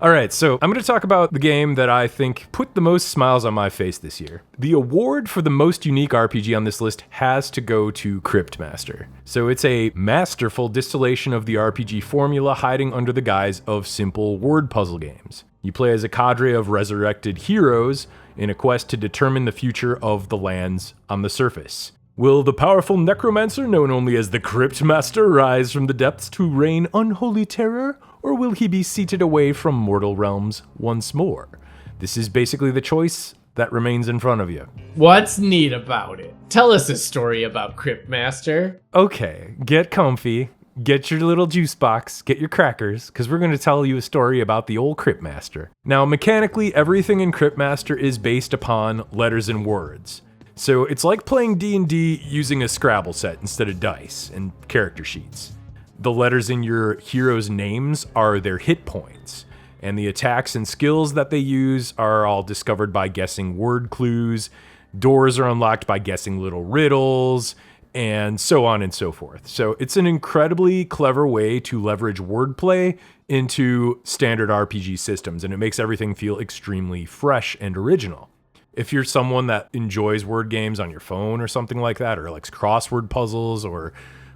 Speaker 1: All right, so I'm going to talk about the game that I think put the most smiles on my face this year. The award for the most unique RPG on this list has to go to CRYPTMASTER. So it's a masterful distillation of the RPG formula hiding under the guise of simple word puzzle games. You play as a cadre of resurrected heroes in a quest to determine the future of the lands on the surface. Will the powerful necromancer known only as the CRYPTMASTER rise from the depths to rain unholy terror? Or will he be seated away from mortal realms once more? This is basically the choice that remains in front of you.
Speaker 2: What's neat about it? Tell us a story about CRYPTMASTER.
Speaker 1: Okay, get comfy, get your little juice box, get your crackers, because we're going to tell you a story about the old CRYPTMASTER. Now, mechanically, everything in CRYPTMASTER is based upon letters and words. So it's like playing D&D using a Scrabble set instead of dice and character sheets. The letters in your heroes' names are their hit points, and the attacks and skills that they use are all discovered by guessing word clues. Doors are unlocked by guessing little riddles, and so on and so forth. So it's an incredibly clever way to leverage wordplay into standard RPG systems, and it makes everything feel extremely fresh and original. If you're someone that enjoys word games on your phone or something like that, or likes crossword puzzles or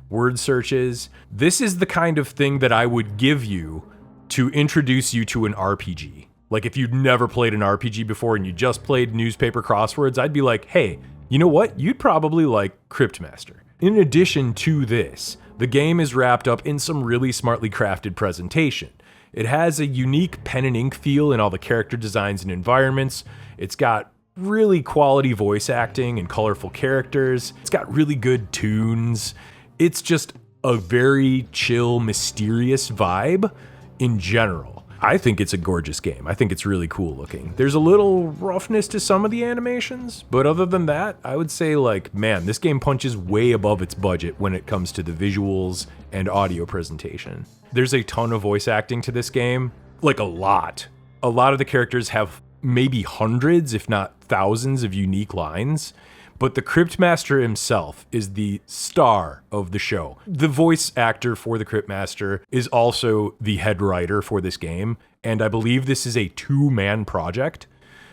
Speaker 1: word searches, this is the kind of thing that I would give you to introduce you to an RPG. Like if you'd never played an RPG before and you just played newspaper crosswords, I'd be like, hey, you know what? You'd probably like CRYPTMASTER. In addition to this, the game is wrapped up in some really smartly crafted presentation. It has a unique pen and ink feel in all the character designs and environments. It's got really quality voice acting and colorful characters. It's got really good tunes. It's just a very chill, mysterious vibe in general. I think it's a gorgeous game. I think it's really cool looking. There's a little roughness to some of the animations, but other than that, I would say this game punches way above its budget when it comes to the visuals and audio presentation. There's a ton of voice acting to this game, a lot. A lot of the characters have maybe hundreds, if not thousands of unique lines. But the CRYPTMASTER himself is the star of the show. The voice actor for the CRYPTMASTER is also the head writer for this game, and I believe this is a 2-man project.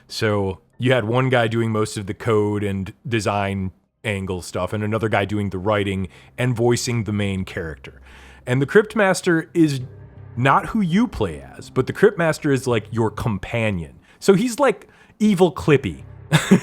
Speaker 1: So you had one guy doing most of the code and design angle stuff, and another guy doing the writing and voicing the main character. And the CRYPTMASTER is not who you play as, but the CRYPTMASTER is like your companion. So he's like evil Clippy.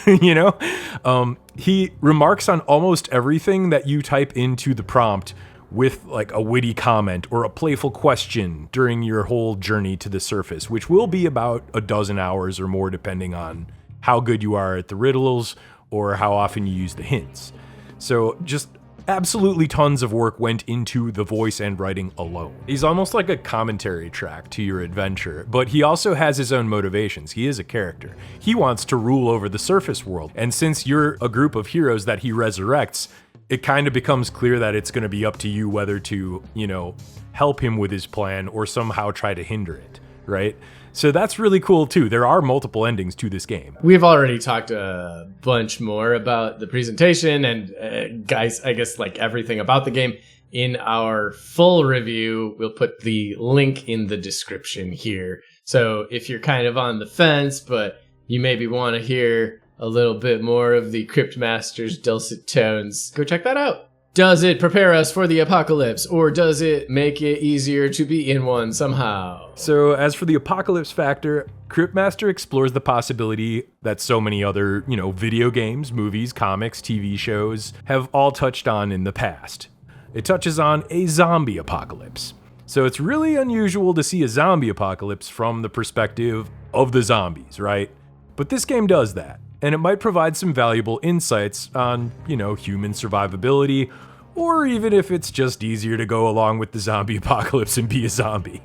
Speaker 1: You know, he remarks on almost everything that you type into the prompt with like a witty comment or a playful question during your whole journey to the surface, which will be about a dozen hours or more, depending on how good you are at the riddles or how often you use the hints. So just absolutely tons of work went into the voice and writing alone. He's almost like a commentary track to your adventure, but he also has his own motivations. He is a character. He wants to rule over the surface world, and since you're a group of heroes that he resurrects, it kind of becomes clear that it's going to be up to you whether to, you know, help him with his plan or somehow try to hinder it, right? So that's really cool too. There are multiple endings to this game.
Speaker 2: We've already talked a bunch more about the presentation and guys, I guess like everything about the game in our full review. We'll put the link in the description here. So if you're kind of on the fence, but you maybe want to hear a little bit more of the CRYPTMASTER's dulcet tones, go check that out. Does it prepare us for the apocalypse, or does it make it easier to be in one somehow?
Speaker 1: So as for the apocalypse factor, CRYPTMASTER explores the possibility that so many other, you know, video games, movies, comics, TV shows have all touched on in the past. It touches on a zombie apocalypse. So it's really unusual to see a zombie apocalypse from the perspective of the zombies, right? But this game does that, and it might provide some valuable insights on, you know, human survivability, or even if it's just easier to go along with the zombie apocalypse and be a zombie.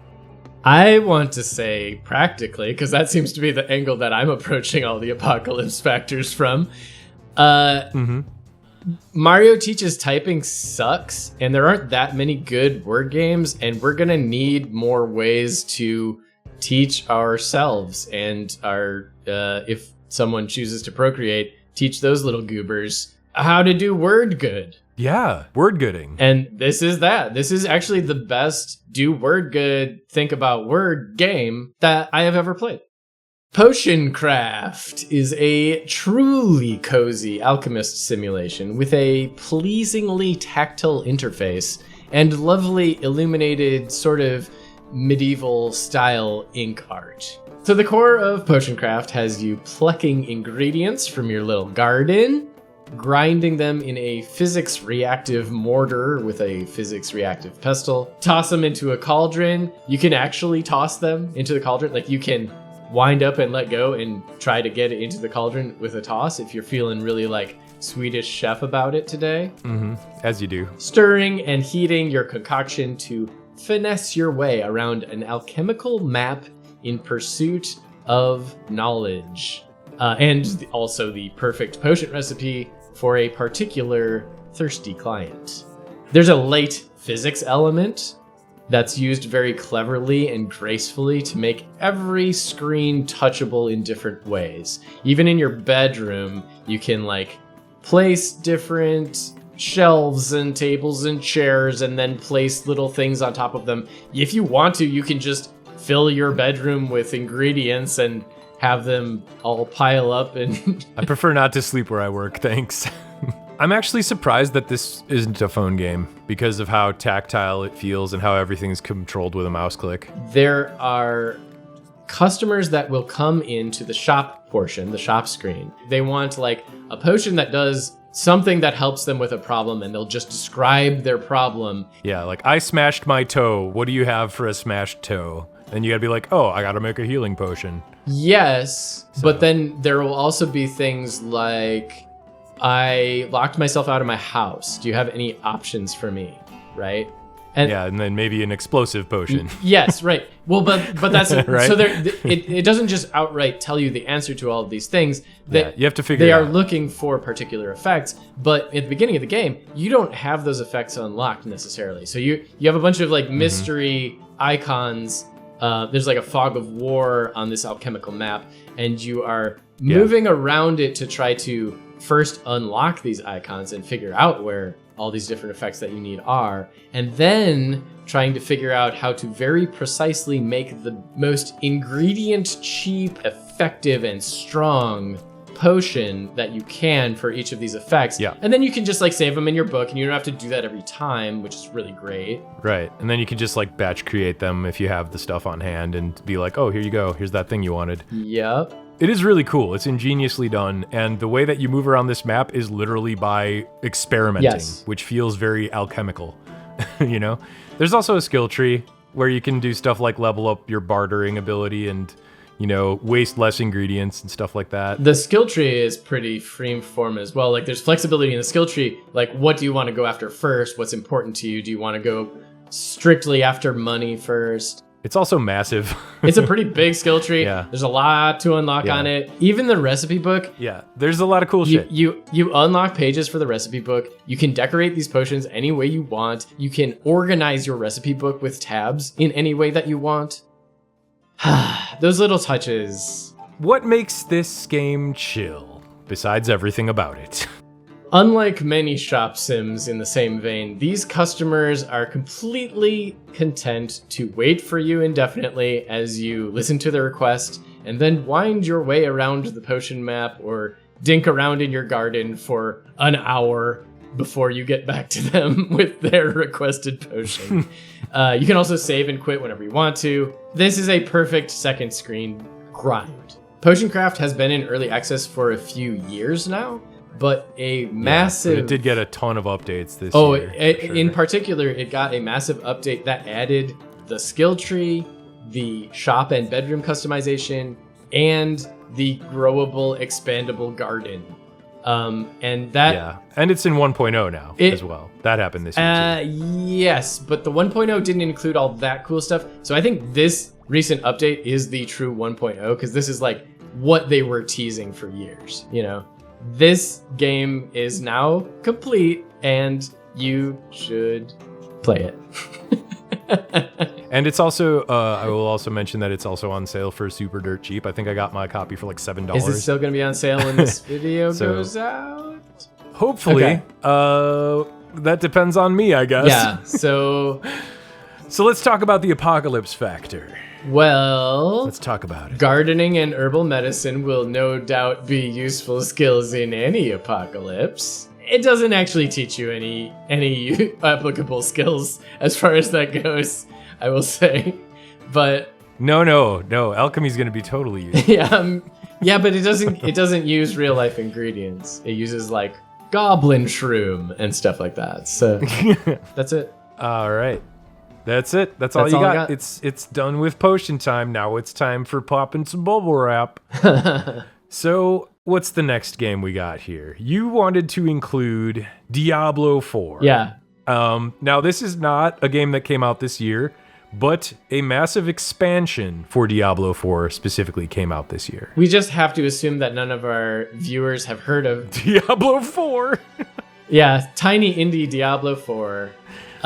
Speaker 2: I want to say practically, because that seems to be the angle that I'm approaching all the apocalypse factors from. Mario Teaches Typing sucks, and there aren't that many good word games, and we're going to need more ways to teach ourselves and our, if someone chooses to procreate, teach those little goobers how to do word good.
Speaker 1: Yeah, Wordgooding.
Speaker 2: And this is that. This is actually the best do word good, think about word game that I have ever played. Potion Craft is a truly cozy alchemist simulation with a pleasingly tactile interface and lovely illuminated sort of medieval style ink art. So the core of Potion Craft has you plucking ingredients from your little garden, grinding them in a physics reactive mortar with a physics reactive pestle, toss them into a cauldron. You can actually toss them into the cauldron. Like you can wind up and let go and try to get it into the cauldron with a toss if you're feeling really like Swedish chef about it today.
Speaker 1: As you do.
Speaker 2: Stirring and heating your concoction to finesse your way around an alchemical map in pursuit of knowledge. And also the perfect potion recipe for a particular thirsty client. There's a late physics element that's used very cleverly and gracefully to make every screen touchable in different ways. Even in your bedroom, you can like place different shelves and tables and chairs and then place little things on top of them. If you want to, you can just fill your bedroom with ingredients and have them all pile up. And
Speaker 1: I prefer not to sleep where I work, thanks. I'm actually surprised that this isn't a phone game because of how tactile it feels and how everything's controlled with a mouse click.
Speaker 2: There are customers that will come into the shop portion, the shop screen. They want like a potion that does something that helps them with a problem, and they'll just describe their problem.
Speaker 1: Yeah, like, I smashed my toe. What do you have for a smashed toe? And you gotta be like, oh, I gotta make a healing potion.
Speaker 2: Yes, but then there will also be things like, I locked myself out of my house. Do you have any options for me? Right? And
Speaker 1: yeah, and then maybe an explosive potion.
Speaker 2: Yes, right. Well, but that's
Speaker 1: Right?
Speaker 2: So it doesn't just outright tell you the answer to all of these things.
Speaker 1: Yeah, you have to figure it
Speaker 2: out. They
Speaker 1: out.
Speaker 2: are looking for particular effects, but at the beginning of the game, you don't have those effects unlocked necessarily. So you have a bunch of like mystery icons there's like a fog of war on this alchemical map, and you are moving around it to try to first unlock these icons and figure out where all these different effects that you need are, and then trying to figure out how to very precisely make the most ingredient cheap, effective, and strong potion that you can for each of these effects.
Speaker 1: Yeah.
Speaker 2: And then you can just like save them in your book, and you don't have to do that every time, which is really great.
Speaker 1: Right. And then you can just like batch create them if you have the stuff on hand and be like, oh, here you go. Here's that thing you wanted.
Speaker 2: Yep.
Speaker 1: It is really cool. It's ingeniously done. And the way that you move around this map is literally by experimenting, which feels very alchemical. You know, there's also a skill tree where you can do stuff like level up your bartering ability and, you know, waste less ingredients and stuff like that.
Speaker 2: The skill tree is pretty free form as well. Like there's flexibility in the skill tree. Like what do you want to go after first? What's important to you? Do you want to go strictly after money first?
Speaker 1: It's also massive.
Speaker 2: It's a pretty big skill tree.
Speaker 1: Yeah.
Speaker 2: There's a lot to unlock on it. Even the recipe book.
Speaker 1: Yeah, there's a lot of cool shit.
Speaker 2: You unlock pages for the recipe book. You can decorate these potions any way you want. You can organize your recipe book with tabs in any way that you want. Those little touches.
Speaker 1: What makes this game chill, besides everything about it?
Speaker 2: Unlike many shop sims in the same vein, these customers are completely content to wait for you indefinitely as you listen to their request and then wind your way around the potion map or dink around in your garden for an hour before you get back to them with their requested potion. You can also save and quit whenever you want to. This is a perfect second screen grind. Potion Craft has been in early access for a few years now, but a massive...
Speaker 1: But it did get a ton of updates this year.
Speaker 2: Oh, in particular, it got a massive update that added the skill tree, the shop and bedroom customization, and the growable, expandable garden. And that...
Speaker 1: Yeah, and it's in 1.0 now as well. That happened this year too.
Speaker 2: Yes, but the 1.0 didn't include all that cool stuff. So I think this recent update is the true 1.0, because this is like what they were teasing for years, you know? This game is now complete, and you should play it.
Speaker 1: And it's also, I will also mention that it's also on sale for super dirt cheap. I think I got my copy for like $7.
Speaker 2: Is it still going to be on sale when this video goes out?
Speaker 1: Hopefully. Okay. That depends on me, I guess.
Speaker 2: Yeah, so...
Speaker 1: So let's talk about the apocalypse factor.
Speaker 2: Well,
Speaker 1: let's talk about it.
Speaker 2: Gardening and herbal medicine will no doubt be useful skills in any apocalypse. It doesn't actually teach you any applicable skills as far as that goes, I will say. But
Speaker 1: no, alchemy's going to be totally useful.
Speaker 2: yeah, but it doesn't use real life ingredients. It uses like goblin shroom and stuff like that. So that's it.
Speaker 1: All right. That's it. That's all you got. It's done with potion time. Now it's time for popping some bubble wrap. So what's the next game we got here? You wanted to include Diablo 4.
Speaker 2: Yeah.
Speaker 1: Now this is not a game that came out this year, but a massive expansion for Diablo 4 specifically came out this year.
Speaker 2: We just have to assume that none of our viewers have heard of
Speaker 1: Diablo 4.
Speaker 2: Yeah, tiny indie Diablo 4.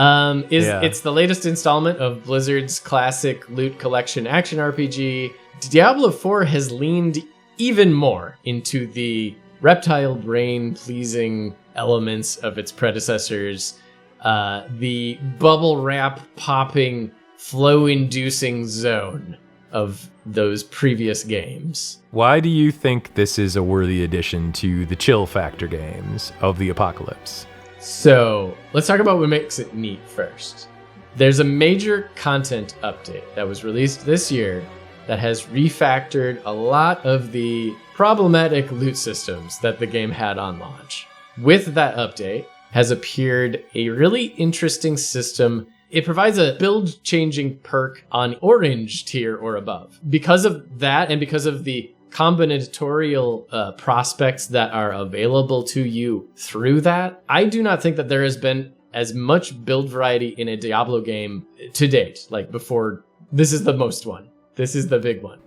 Speaker 2: It's the latest installment of Blizzard's classic loot collection action RPG. Diablo 4 has leaned even more into the reptile brain pleasing elements of its predecessors. The bubble wrap popping, flow inducing zone of those previous games.
Speaker 1: Why do you think this is a worthy addition to the chill factor games of the apocalypse?
Speaker 2: So let's talk about what makes it neat first. There's a major content update that was released this year that has refactored a lot of the problematic loot systems that the game had on launch. With that update has appeared a really interesting system. It provides a build-changing perk on orange tier or above. Because of that, and because of the combinatorial prospects that are available to you through that, I do not think that there has been as much build variety in a Diablo game to date. Like before, this is the most one. This is the big one.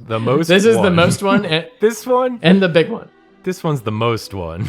Speaker 1: The most
Speaker 2: This is
Speaker 1: one.
Speaker 2: the most one. And,
Speaker 1: this one?
Speaker 2: And the big one.
Speaker 1: This one's the most one.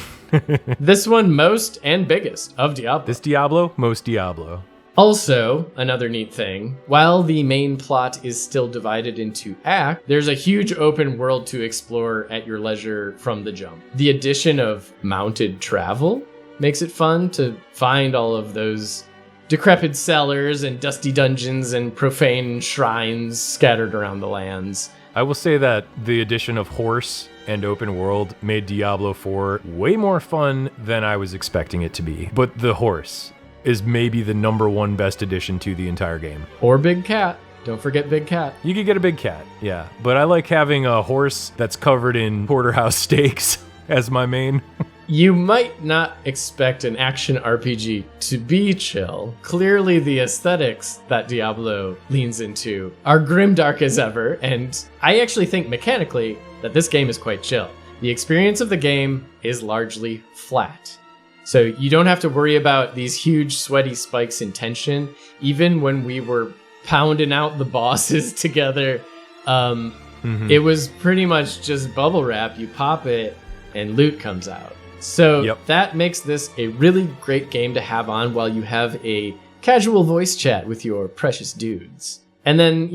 Speaker 2: This one most and biggest of Diablo.
Speaker 1: This Diablo, most Diablo.
Speaker 2: Also, another neat thing, while the main plot is still divided into acts, there's a huge open world to explore at your leisure from the jump. The addition of mounted travel makes it fun to find all of those decrepit cellars and dusty dungeons and profane shrines scattered around the lands.
Speaker 1: I will say that the addition of horse and open world made Diablo 4 way more fun than I was expecting it to be. But the horse is maybe the number one best addition to the entire game.
Speaker 2: Or Big Cat. Don't forget Big Cat.
Speaker 1: You could get a big cat, yeah. But I like having a horse that's covered in porterhouse steaks as my main.
Speaker 2: You might not expect an action RPG to be chill. Clearly the aesthetics that Diablo leans into are grimdark as ever, and I actually think mechanically that this game is quite chill. The experience of the game is largely flat. So you don't have to worry about these huge sweaty spikes in tension. Even when we were pounding out the bosses together, it was pretty much just bubble wrap. You pop it and loot comes out. So that makes this a really great game to have on while you have a casual voice chat with your precious dudes. And then,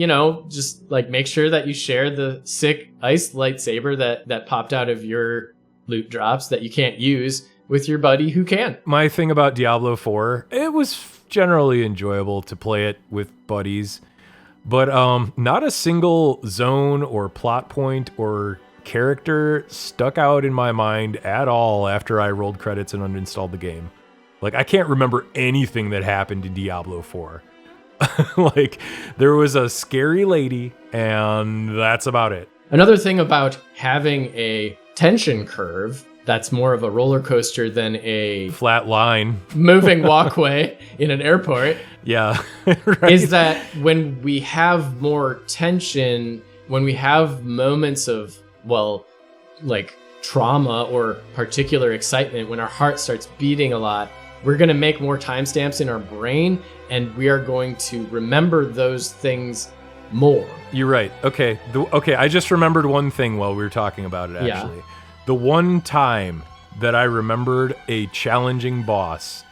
Speaker 2: just like make sure that you share the sick ice lightsaber that popped out of your loot drops that you can't use with your buddy who can.
Speaker 1: My thing about Diablo 4, it was generally enjoyable to play it with buddies, but not a single zone or plot point or character stuck out in my mind at all after I rolled credits and uninstalled the game. Like, I can't remember anything that happened in Diablo 4. Like, there was a scary lady, and that's about it.
Speaker 2: Another thing about having a tension curve that's more of a roller coaster than a
Speaker 1: flat line
Speaker 2: moving walkway in an airport.
Speaker 1: Yeah. Right.
Speaker 2: Is that when we have more tension, when we have moments of, like trauma or particular excitement, when our heart starts beating a lot, we're going to make more timestamps in our brain and we are going to remember those things more.
Speaker 1: You're right. Okay. I just remembered one thing while we were talking about it, actually. Yeah. The one time that I remembered a challenging boss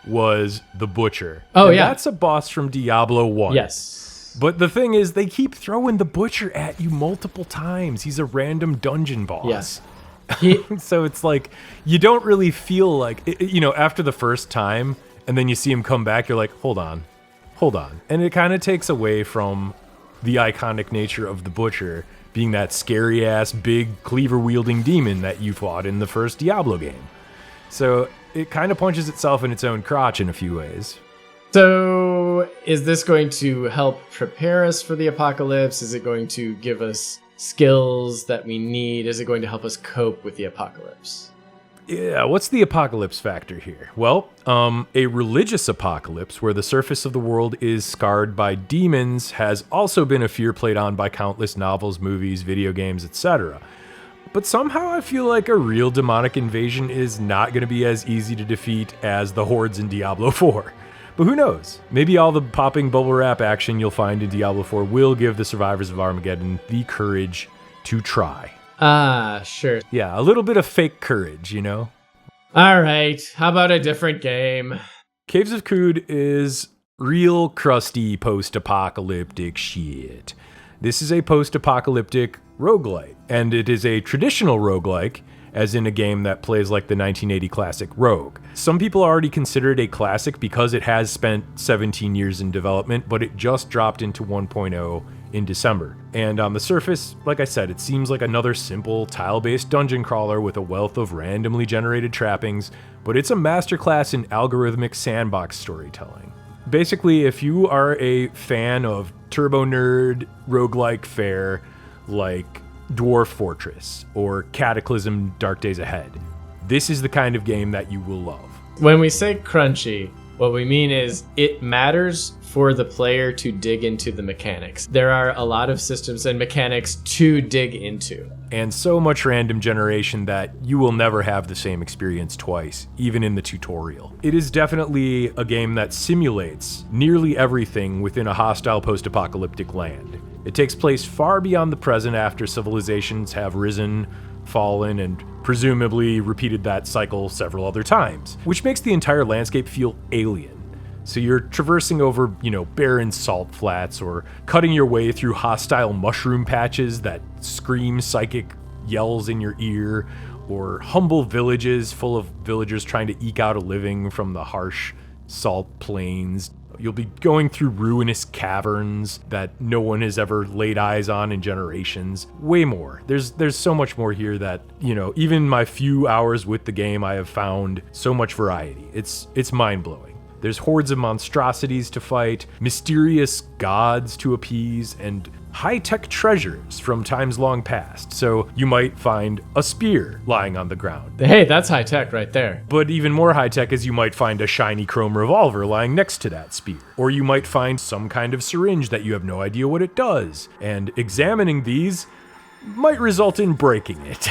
Speaker 1: was the Butcher.
Speaker 2: Oh, yeah.
Speaker 1: That's a boss from Diablo 1.
Speaker 2: Yes.
Speaker 1: But the thing is, they keep throwing the Butcher at you multiple times. He's a random dungeon boss.
Speaker 2: Yes.
Speaker 1: So it's like, you don't really feel like, after the first time, and then you see him come back, you're like, hold on. And it kind of takes away from the iconic nature of the Butcher being that scary-ass, big, cleaver-wielding demon that you fought in the first Diablo game. So it kind of punches itself in its own crotch in a few ways.
Speaker 2: So is this going to help prepare us for the apocalypse? Is it going to give us skills that we need? Is it going to help us cope with the apocalypse?
Speaker 1: Yeah, what's the apocalypse factor here? Well, a religious apocalypse where the surface of the world is scarred by demons has also been a fear played on by countless novels, movies, video games, etc. But somehow I feel like a real demonic invasion is not going to be as easy to defeat as the hordes in Diablo 4. But who knows? Maybe all the popping bubble wrap action you'll find in Diablo 4 will give the survivors of Armageddon the courage to try.
Speaker 2: Sure.
Speaker 1: Yeah, a little bit of fake courage,
Speaker 2: All right, how about a different game?
Speaker 1: Caves of Kood is real crusty post-apocalyptic shit. This is a post-apocalyptic roguelike, and it is a traditional roguelike, as in a game that plays like the 1980 classic Rogue. Some people already consider it a classic because it has spent 17 years in development, but it just dropped into 1.0 in December. And on the surface, like I said, it seems like another simple tile-based dungeon crawler with a wealth of randomly generated trappings, but it's a masterclass in algorithmic sandbox storytelling. Basically, if you are a fan of turbo nerd roguelike fare like Dwarf Fortress or Cataclysm Dark Days Ahead, this is the kind of game that you will love.
Speaker 2: When we say crunchy, what we mean is it matters for the player to dig into the mechanics. There are a lot of systems and mechanics to dig into.
Speaker 1: And so much random generation that you will never have the same experience twice, even in the tutorial. It is definitely a game that simulates nearly everything within a hostile post-apocalyptic land. It takes place far beyond the present after civilizations have risen, fallen, and presumably repeated that cycle several other times, which makes the entire landscape feel alien. So you're traversing over, barren salt flats or cutting your way through hostile mushroom patches that scream psychic yells in your ear, or humble villages full of villagers trying to eke out a living from the harsh salt plains. You'll be going through ruinous caverns that no one has ever laid eyes on in generations. Way more. There's so much more here that, even my few hours with the game, I have found so much variety. It's mind-blowing. There's hordes of monstrosities to fight, mysterious gods to appease, and high-tech treasures from times long past. So you might find a spear lying on the ground.
Speaker 2: Hey, that's high-tech right there.
Speaker 1: But even more high-tech is you might find a shiny chrome revolver lying next to that spear. Or you might find some kind of syringe that you have no idea what it does. And examining these might result in breaking it.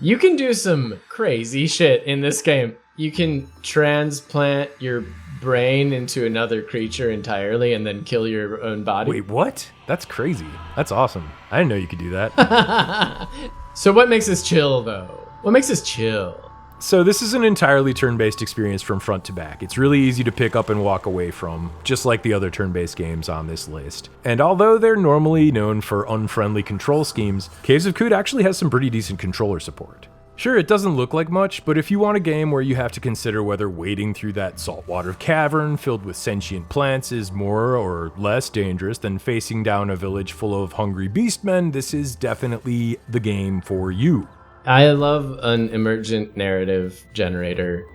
Speaker 2: You can do some crazy shit in this game. You can transplant your brain into another creature entirely and then kill your own body.
Speaker 1: Wait, what? That's crazy. That's awesome. I didn't know you could do that.
Speaker 2: So what makes this chill, though? What makes this chill?
Speaker 1: So this is an entirely turn-based experience from front to back. It's really easy to pick up and walk away from, just like the other turn-based games on this list. And although they're normally known for unfriendly control schemes, Caves of Kood actually has some pretty decent controller support. Sure, it doesn't look like much, but if you want a game where you have to consider whether wading through that saltwater cavern filled with sentient plants is more or less dangerous than facing down a village full of hungry beastmen, this is definitely the game for you.
Speaker 2: I love an emergent narrative generator,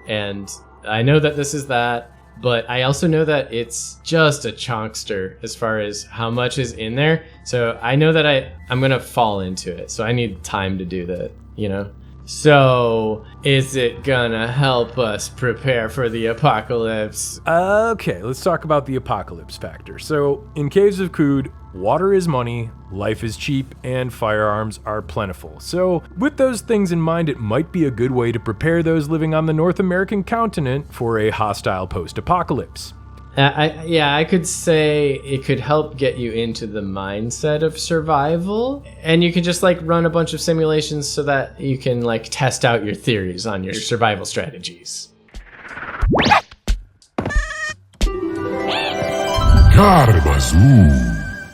Speaker 2: and I know that this is that, but I also know that it's just a chonkster as far as how much is in there. So I know that I'm going to fall into it, so I need time to do that. So, is it gonna help us prepare for the apocalypse?
Speaker 1: Okay, let's talk about the apocalypse factor. So, in Caves of Kood, water is money, life is cheap, and firearms are plentiful. So, with those things in mind, it might be a good way to prepare those living on the North American continent for a hostile post-apocalypse.
Speaker 2: I could say it could help get you into the mindset of survival, and you can just run a bunch of simulations so that you can test out your theories on your survival strategies.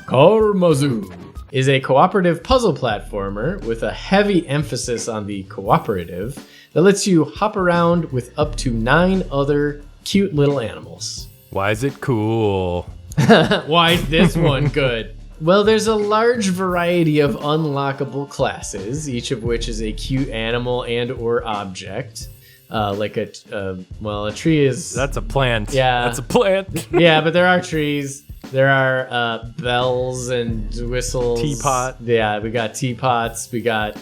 Speaker 2: Karmazoo is a cooperative puzzle platformer with a heavy emphasis on the cooperative that lets you hop around with up to 9 other cute little animals.
Speaker 1: Why is it cool?
Speaker 2: Why is this one good? Well, there's a large variety of unlockable classes, each of which is a cute animal and or object. A tree is...
Speaker 1: That's a plant.
Speaker 2: Yeah.
Speaker 1: That's a plant.
Speaker 2: Yeah, but there are trees. There are bells and whistles.
Speaker 1: Teapot.
Speaker 2: Yeah, we got teapots. We got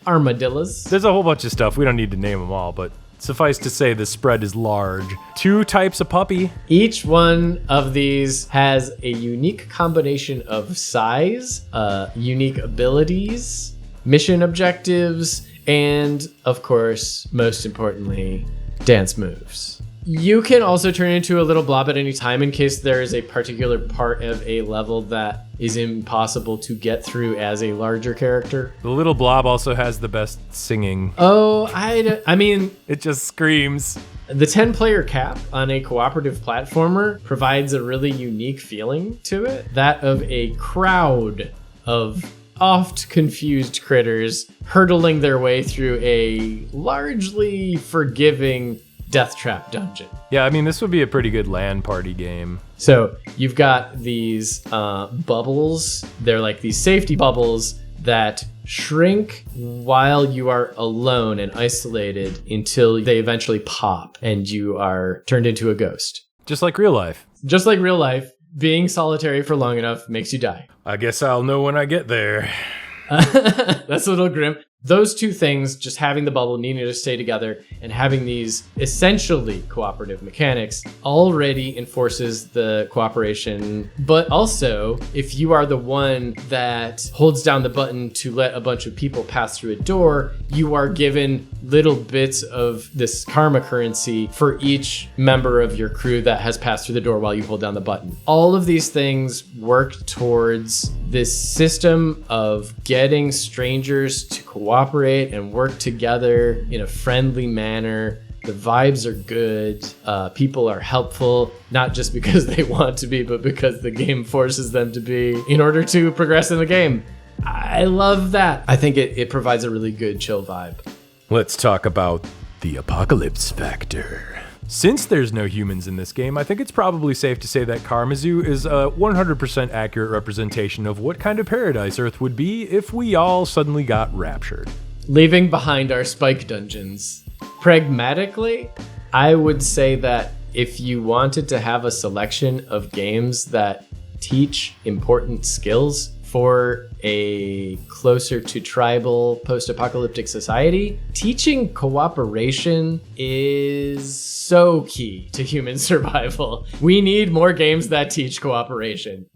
Speaker 2: armadillos.
Speaker 1: There's a whole bunch of stuff. We don't need to name them all, but suffice to say the spread is large. 2 types of puppy.
Speaker 2: Each one of these has a unique combination of size, unique abilities, mission objectives, and, of course, most importantly, dance moves. You can also turn into a little blob at any time in case there is a particular part of a level that is impossible to get through as a larger character.
Speaker 1: The little blob also has the best singing.
Speaker 2: Oh, I mean...
Speaker 1: It just screams.
Speaker 2: The 10-player cap on a cooperative platformer provides a really unique feeling to it, that of a crowd of oft confused critters hurtling their way through a largely forgiving death trap dungeon.
Speaker 1: Yeah, I mean, this would be a pretty good LAN party game.
Speaker 2: So you've got these bubbles. They're like these safety bubbles that shrink while you are alone and isolated until they eventually pop and you are turned into a ghost.
Speaker 1: Just like real life.
Speaker 2: Just like real life, being solitary for long enough makes you die.
Speaker 1: I guess I'll know when I get there.
Speaker 2: That's a little grim. Those two things, just having the bubble, needing to stay together, and having these essentially cooperative mechanics already enforces the cooperation. But also, if you are the one that holds down the button to let a bunch of people pass through a door, you are given little bits of this karma currency for each member of your crew that has passed through the door while you hold down the button. All of these things work towards this system of getting strangers to cooperate and work together in a friendly manner The vibes are good. People are helpful, not just because they want to be, but because the game forces them to be in order to progress in the game. I love that. I think it provides a really good chill vibe.
Speaker 1: Let's talk about the apocalypse factor. Since there's no humans in this game, I think it's probably safe to say that Karmazoo is a 100% accurate representation of what kind of paradise Earth would be if we all suddenly got raptured.
Speaker 2: Leaving behind our spike dungeons. Pragmatically, I would say that if you wanted to have a selection of games that teach important skills for a closer to tribal post-apocalyptic society, teaching cooperation is so key to human survival. We need more games that teach cooperation.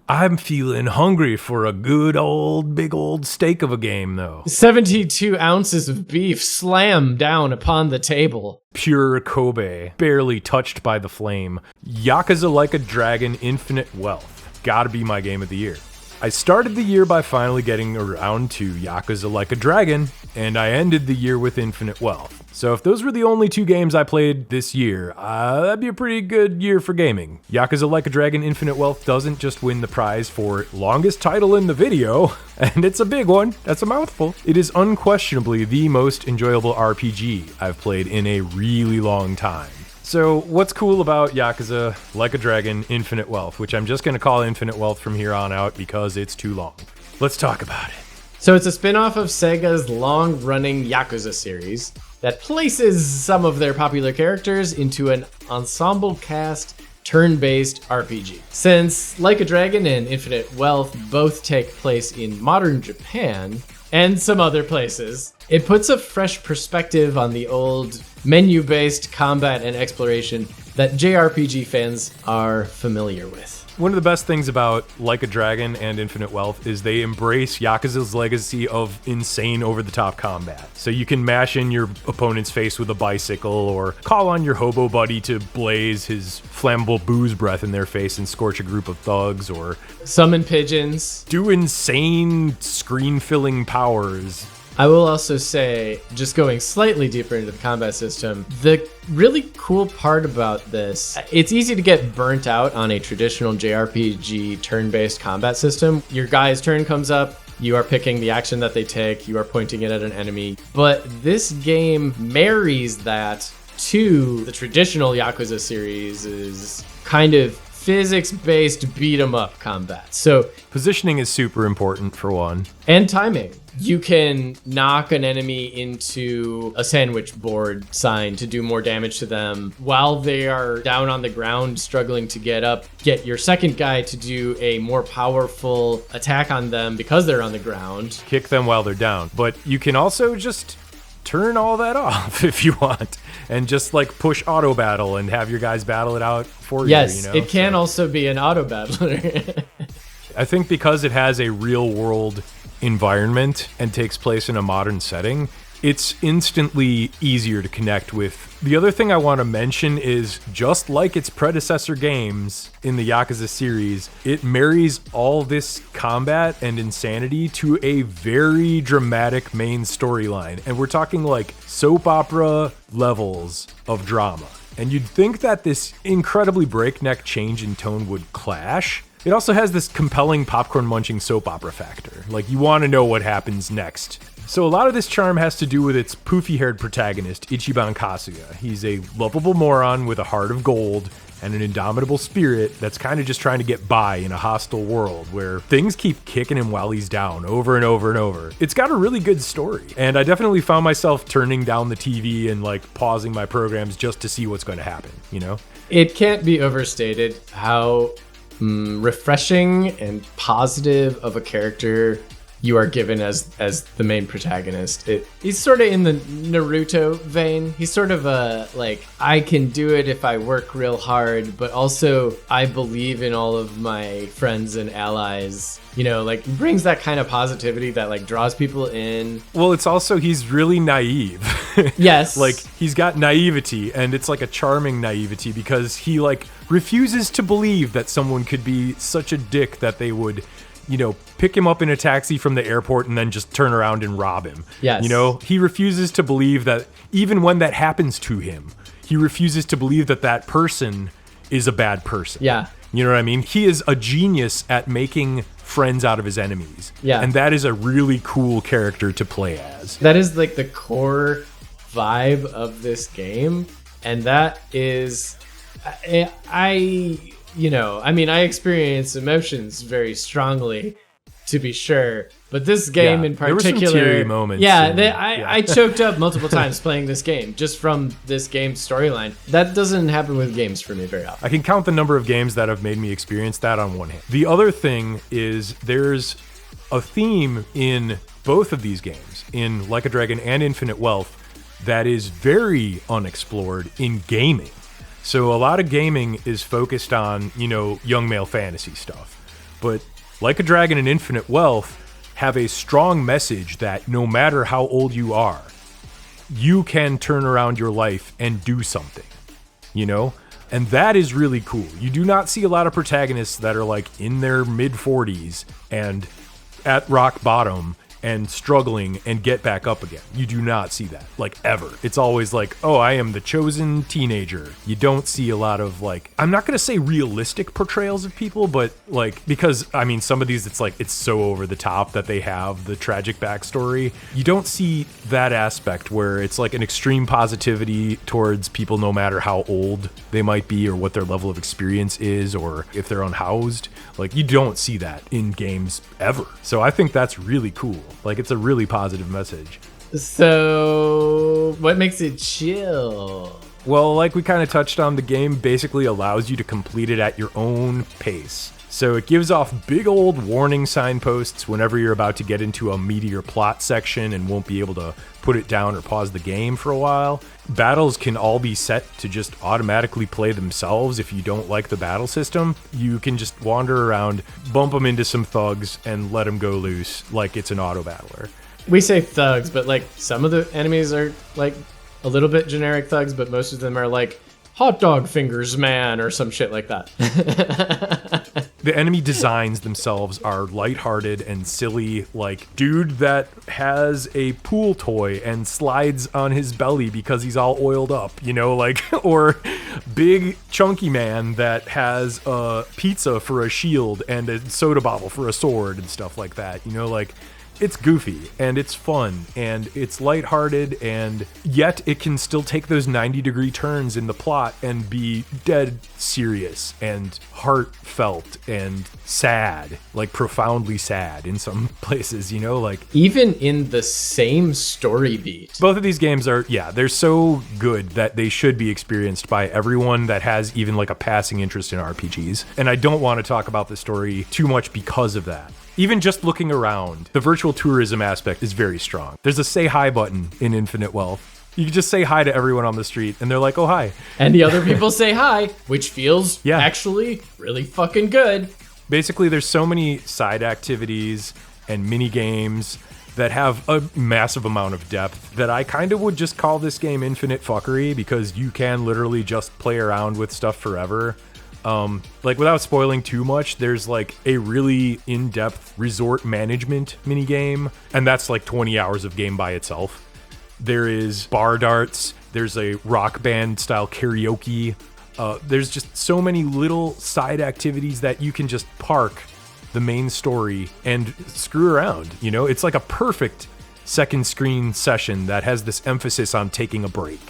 Speaker 1: I'm feeling hungry for a good old, big old steak of a game, though.
Speaker 2: 72 ounces of beef slam down upon the table.
Speaker 1: Pure Kobe, barely touched by the flame. Yakuza Like a Dragon Infinite Wealth. Gotta be my game of the year. I started the year by finally getting around to Yakuza Like a Dragon, and I ended the year with Infinite Wealth. So if those were the only two games I played this year, that'd be a pretty good year for gaming. Yakuza Like a Dragon Infinite Wealth doesn't just win the prize for longest title in the video, and it's a big one, that's a mouthful. It is unquestionably the most enjoyable RPG I've played in a really long time. So what's cool about Yakuza Like a Dragon Infinite Wealth, which I'm just going to call Infinite Wealth from here on out because it's too long. Let's talk about it.
Speaker 2: So it's a spin-off of Sega's long-running Yakuza series that places some of their popular characters into an ensemble cast turn-based RPG. Since Like a Dragon and Infinite Wealth both take place in modern Japan and some other places, it puts a fresh perspective on the old menu-based combat and exploration that JRPG fans are familiar with.
Speaker 1: One of the best things about Like a Dragon and Infinite Wealth is they embrace Yakuza's legacy of insane over-the-top combat. So you can mash in your opponent's face with a bicycle, or call on your hobo buddy to blaze his flammable booze breath in their face and scorch a group of thugs, or
Speaker 2: summon pigeons,
Speaker 1: do insane screen-filling powers.
Speaker 2: I will also say, just going slightly deeper into the combat system, the really cool part about this, it's easy to get burnt out on a traditional JRPG turn-based combat system. Your guy's turn comes up, you are picking the action that they take, you are pointing it at an enemy. But this game marries that to the traditional Yakuza series is kind of physics-based beat-em-up combat. So
Speaker 1: positioning is super important for one.
Speaker 2: And timing. You can knock an enemy into a sandwich board sign to do more damage to them while they are down on the ground struggling to get up. Get your second guy to do a more powerful attack on them because they're on the ground.
Speaker 1: Kick them while they're down. But you can also just turn all that off if you want and just like push auto battle and have your guys battle it out for
Speaker 2: yes,
Speaker 1: you. Yes,
Speaker 2: it can also be an auto battler.
Speaker 1: I think because it has a real world environment and takes place in a modern setting, it's instantly easier to connect with. The other thing I want to mention is, just like its predecessor games in the Yakuza series, it marries all this combat and insanity to a very dramatic main storyline. And we're talking like soap opera levels of drama. And you'd think that this incredibly breakneck change in tone would clash. It also has this compelling popcorn-munching soap opera factor. Like, you want to know what happens next. So a lot of this charm has to do with its poofy-haired protagonist, Ichiban Kasuga. He's a lovable moron with a heart of gold and an indomitable spirit that's kind of just trying to get by in a hostile world where things keep kicking him while he's down over and over and over. It's got a really good story, and I definitely found myself turning down the TV and like pausing my programs just to see what's going to happen, you know? It
Speaker 2: can't be overstated how refreshing and positive of a character you are given as the main protagonist. He's sort of in the Naruto vein. He's sort of a like, I can do it if I work real hard, but also I believe in all of my friends and allies. You know, like, brings that kind of positivity that like draws people in.
Speaker 1: Well, it's also, he's really naive.
Speaker 2: Yes.
Speaker 1: Like, he's got naivety, and it's like a charming naivety because he like refuses to believe that someone could be such a dick that they would pick him up in a taxi from the airport and then just turn around and rob him.
Speaker 2: Yes.
Speaker 1: He refuses to believe that even when that happens to him, he refuses to believe that that person is a bad person.
Speaker 2: Yeah.
Speaker 1: You know what I mean? He is a genius at making friends out of his enemies.
Speaker 2: Yeah.
Speaker 1: And that is a really cool character to play as.
Speaker 2: That is like the core vibe of this game. And that is, I experience emotions very strongly, to be sure. But this game in particular,
Speaker 1: there were some teary moments.
Speaker 2: I choked up multiple times playing this game just from this game's storyline. That doesn't happen with games for me very often.
Speaker 1: I can count the number of games that have made me experience that on one hand. The other thing is there's a theme in both of these games, in Like a Dragon and Infinite Wealth, that is very unexplored in gaming. So a lot of gaming is focused on, young male fantasy stuff. But Like a Dragon and Infinite Wealth have a strong message that no matter how old you are, you can turn around your life and do something, And that is really cool. You do not see a lot of protagonists that are like in their mid-40s and at rock bottom and struggling and get back up again. You do not see that, like, ever. It's always like, oh, I am the chosen teenager. You don't see a lot of, like, I'm not gonna say realistic portrayals of people, but like, because some of these, it's so over the top that they have the tragic backstory. You don't see that aspect where it's like an extreme positivity towards people no matter how old they might be or what their level of experience is or if they're unhoused. Like, you don't see that in games ever. So I think that's really cool. Like, it's a really positive message.
Speaker 2: So, what makes it chill?
Speaker 1: Well, like we kind of touched on, the game basically allows you to complete it at your own pace. So it gives off big old warning signposts whenever you're about to get into a meatier plot section and won't be able to put it down or pause the game for a while. Battles can all be set to just automatically play themselves. If you don't like the battle system, you can just wander around, bump them into some thugs, and let them go loose like it's an auto battler.
Speaker 2: We say thugs, but like some of the enemies are like a little bit generic thugs, but most of them are like hot dog fingers man or some shit like that.
Speaker 1: The enemy designs themselves are lighthearted and silly, like dude that has a pool toy and slides on his belly because he's all oiled up, or big chunky man that has a pizza for a shield and a soda bottle for a sword and stuff like that, It's goofy and it's fun and it's lighthearted, and yet it can still take those 90-degree turns in the plot and be dead serious and heartfelt and sad, like profoundly sad in some places, even
Speaker 2: in the same story beat.
Speaker 1: Both of these games are, they're so good that they should be experienced by everyone that has even like a passing interest in RPGs. And I don't want to talk about the story too much because of that. Even just looking around, the virtual tourism aspect is very strong. There's a say hi button in Infinite Wealth. You can just say hi to everyone on the street and they're like, oh, hi.
Speaker 2: And the other people say hi, which feels actually really fucking good.
Speaker 1: Basically, there's so many side activities and mini games that have a massive amount of depth that I kind of would just call this game infinite fuckery, because you can literally just play around with stuff forever. Without spoiling too much, there's like a really in-depth resort management minigame, and that's like 20 hours of game by itself. There is bar darts, there's a rock band style karaoke. There's just so many little side activities that you can just park the main story and screw around. It's like a perfect second screen session that has this emphasis on taking a break.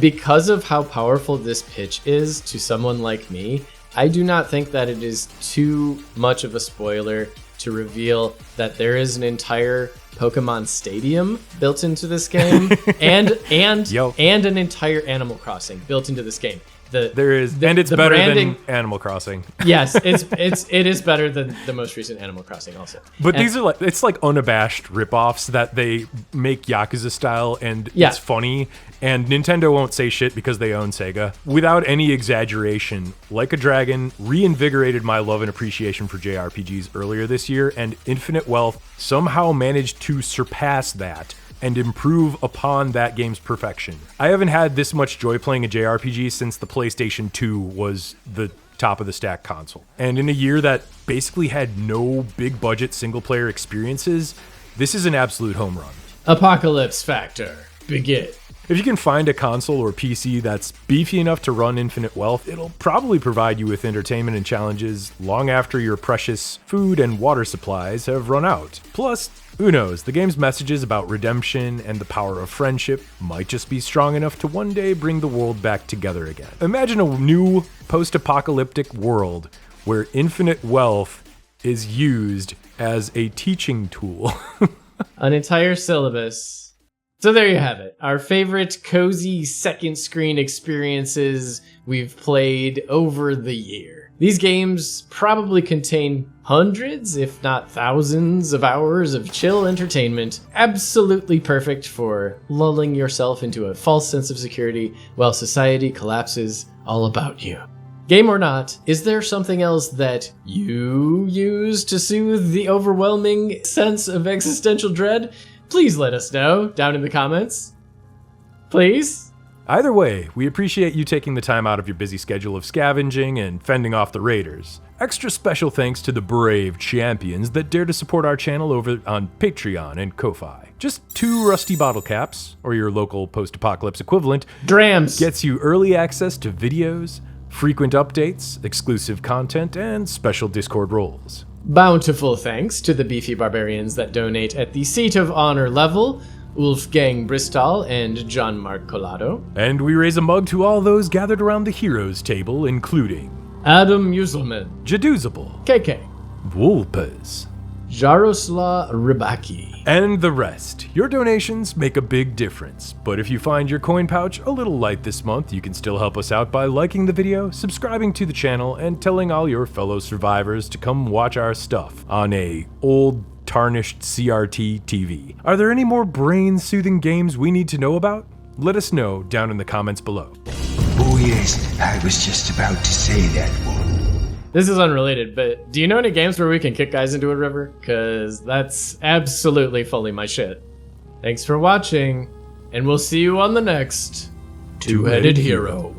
Speaker 2: Because of how powerful this pitch is to someone like me, I do not think that it is too much of a spoiler to reveal that there is an entire Pokemon Stadium built into this game and an entire Animal Crossing built into this game.
Speaker 1: It's better than Animal Crossing.
Speaker 2: Yes, it is better than the most recent Animal Crossing also.
Speaker 1: But these are it's like unabashed ripoffs that they make Yakuza style, and it's funny. And Nintendo won't say shit because they own Sega. Without any exaggeration, Like a Dragon reinvigorated my love and appreciation for JRPGs earlier this year, and Infinite Wealth somehow managed to surpass that and improve upon that game's perfection. I haven't had this much joy playing a JRPG since the PlayStation 2 was the top of the stack console. And in a year that basically had no big budget single player experiences, this is an absolute home run.
Speaker 2: Apocalypse Factor. Begin.
Speaker 1: If you can find a console or PC that's beefy enough to run Infinite Wealth, it'll probably provide you with entertainment and challenges long after your precious food and water supplies have run out. Plus, who knows, the game's messages about redemption and the power of friendship might just be strong enough to one day bring the world back together again. Imagine a new post-apocalyptic world where Infinite Wealth is used as a teaching tool.
Speaker 2: An entire syllabus. So there you have it. Our favorite cozy second screen experiences we've played over the year. These games probably contain hundreds, if not thousands, of hours of chill entertainment, absolutely perfect for lulling yourself into a false sense of security while society collapses all about you. Game or not, is there something else that you use to soothe the overwhelming sense of existential dread? Please let us know down in the comments. Please?
Speaker 1: Either way, we appreciate you taking the time out of your busy schedule of scavenging and fending off the raiders. Extra special thanks to the brave champions that dare to support our channel over on Patreon and Ko-Fi. Just 2 rusty bottle caps, or your local post-apocalypse equivalent,
Speaker 2: Drams!
Speaker 1: Gets you early access to videos, frequent updates, exclusive content, and special Discord roles.
Speaker 2: Bountiful thanks to the beefy barbarians that donate at the Seat of Honor level, Wolfgang Bristol and John Mark Collado.
Speaker 1: And we raise a mug to all those gathered around the heroes table, including
Speaker 2: Adam Muselman,
Speaker 1: Jaduzable,
Speaker 2: KK,
Speaker 1: Woolpers,
Speaker 2: Jaroslav Rybaki,
Speaker 1: and the rest. Your donations make a big difference, but if you find your coin pouch a little light this month, you can still help us out by liking the video, subscribing to the channel, and telling all your fellow survivors to come watch our stuff on a old tarnished CRT TV. Are there any more brain-soothing games we need to know about? Let us know down in the comments below.
Speaker 3: Oh yes, I was just about to say that one.
Speaker 2: This is unrelated, but do you know any games where we can kick guys into a river? Cause that's absolutely fully my shit. Thanks for watching, and we'll see you on the next Two-Headed Hero.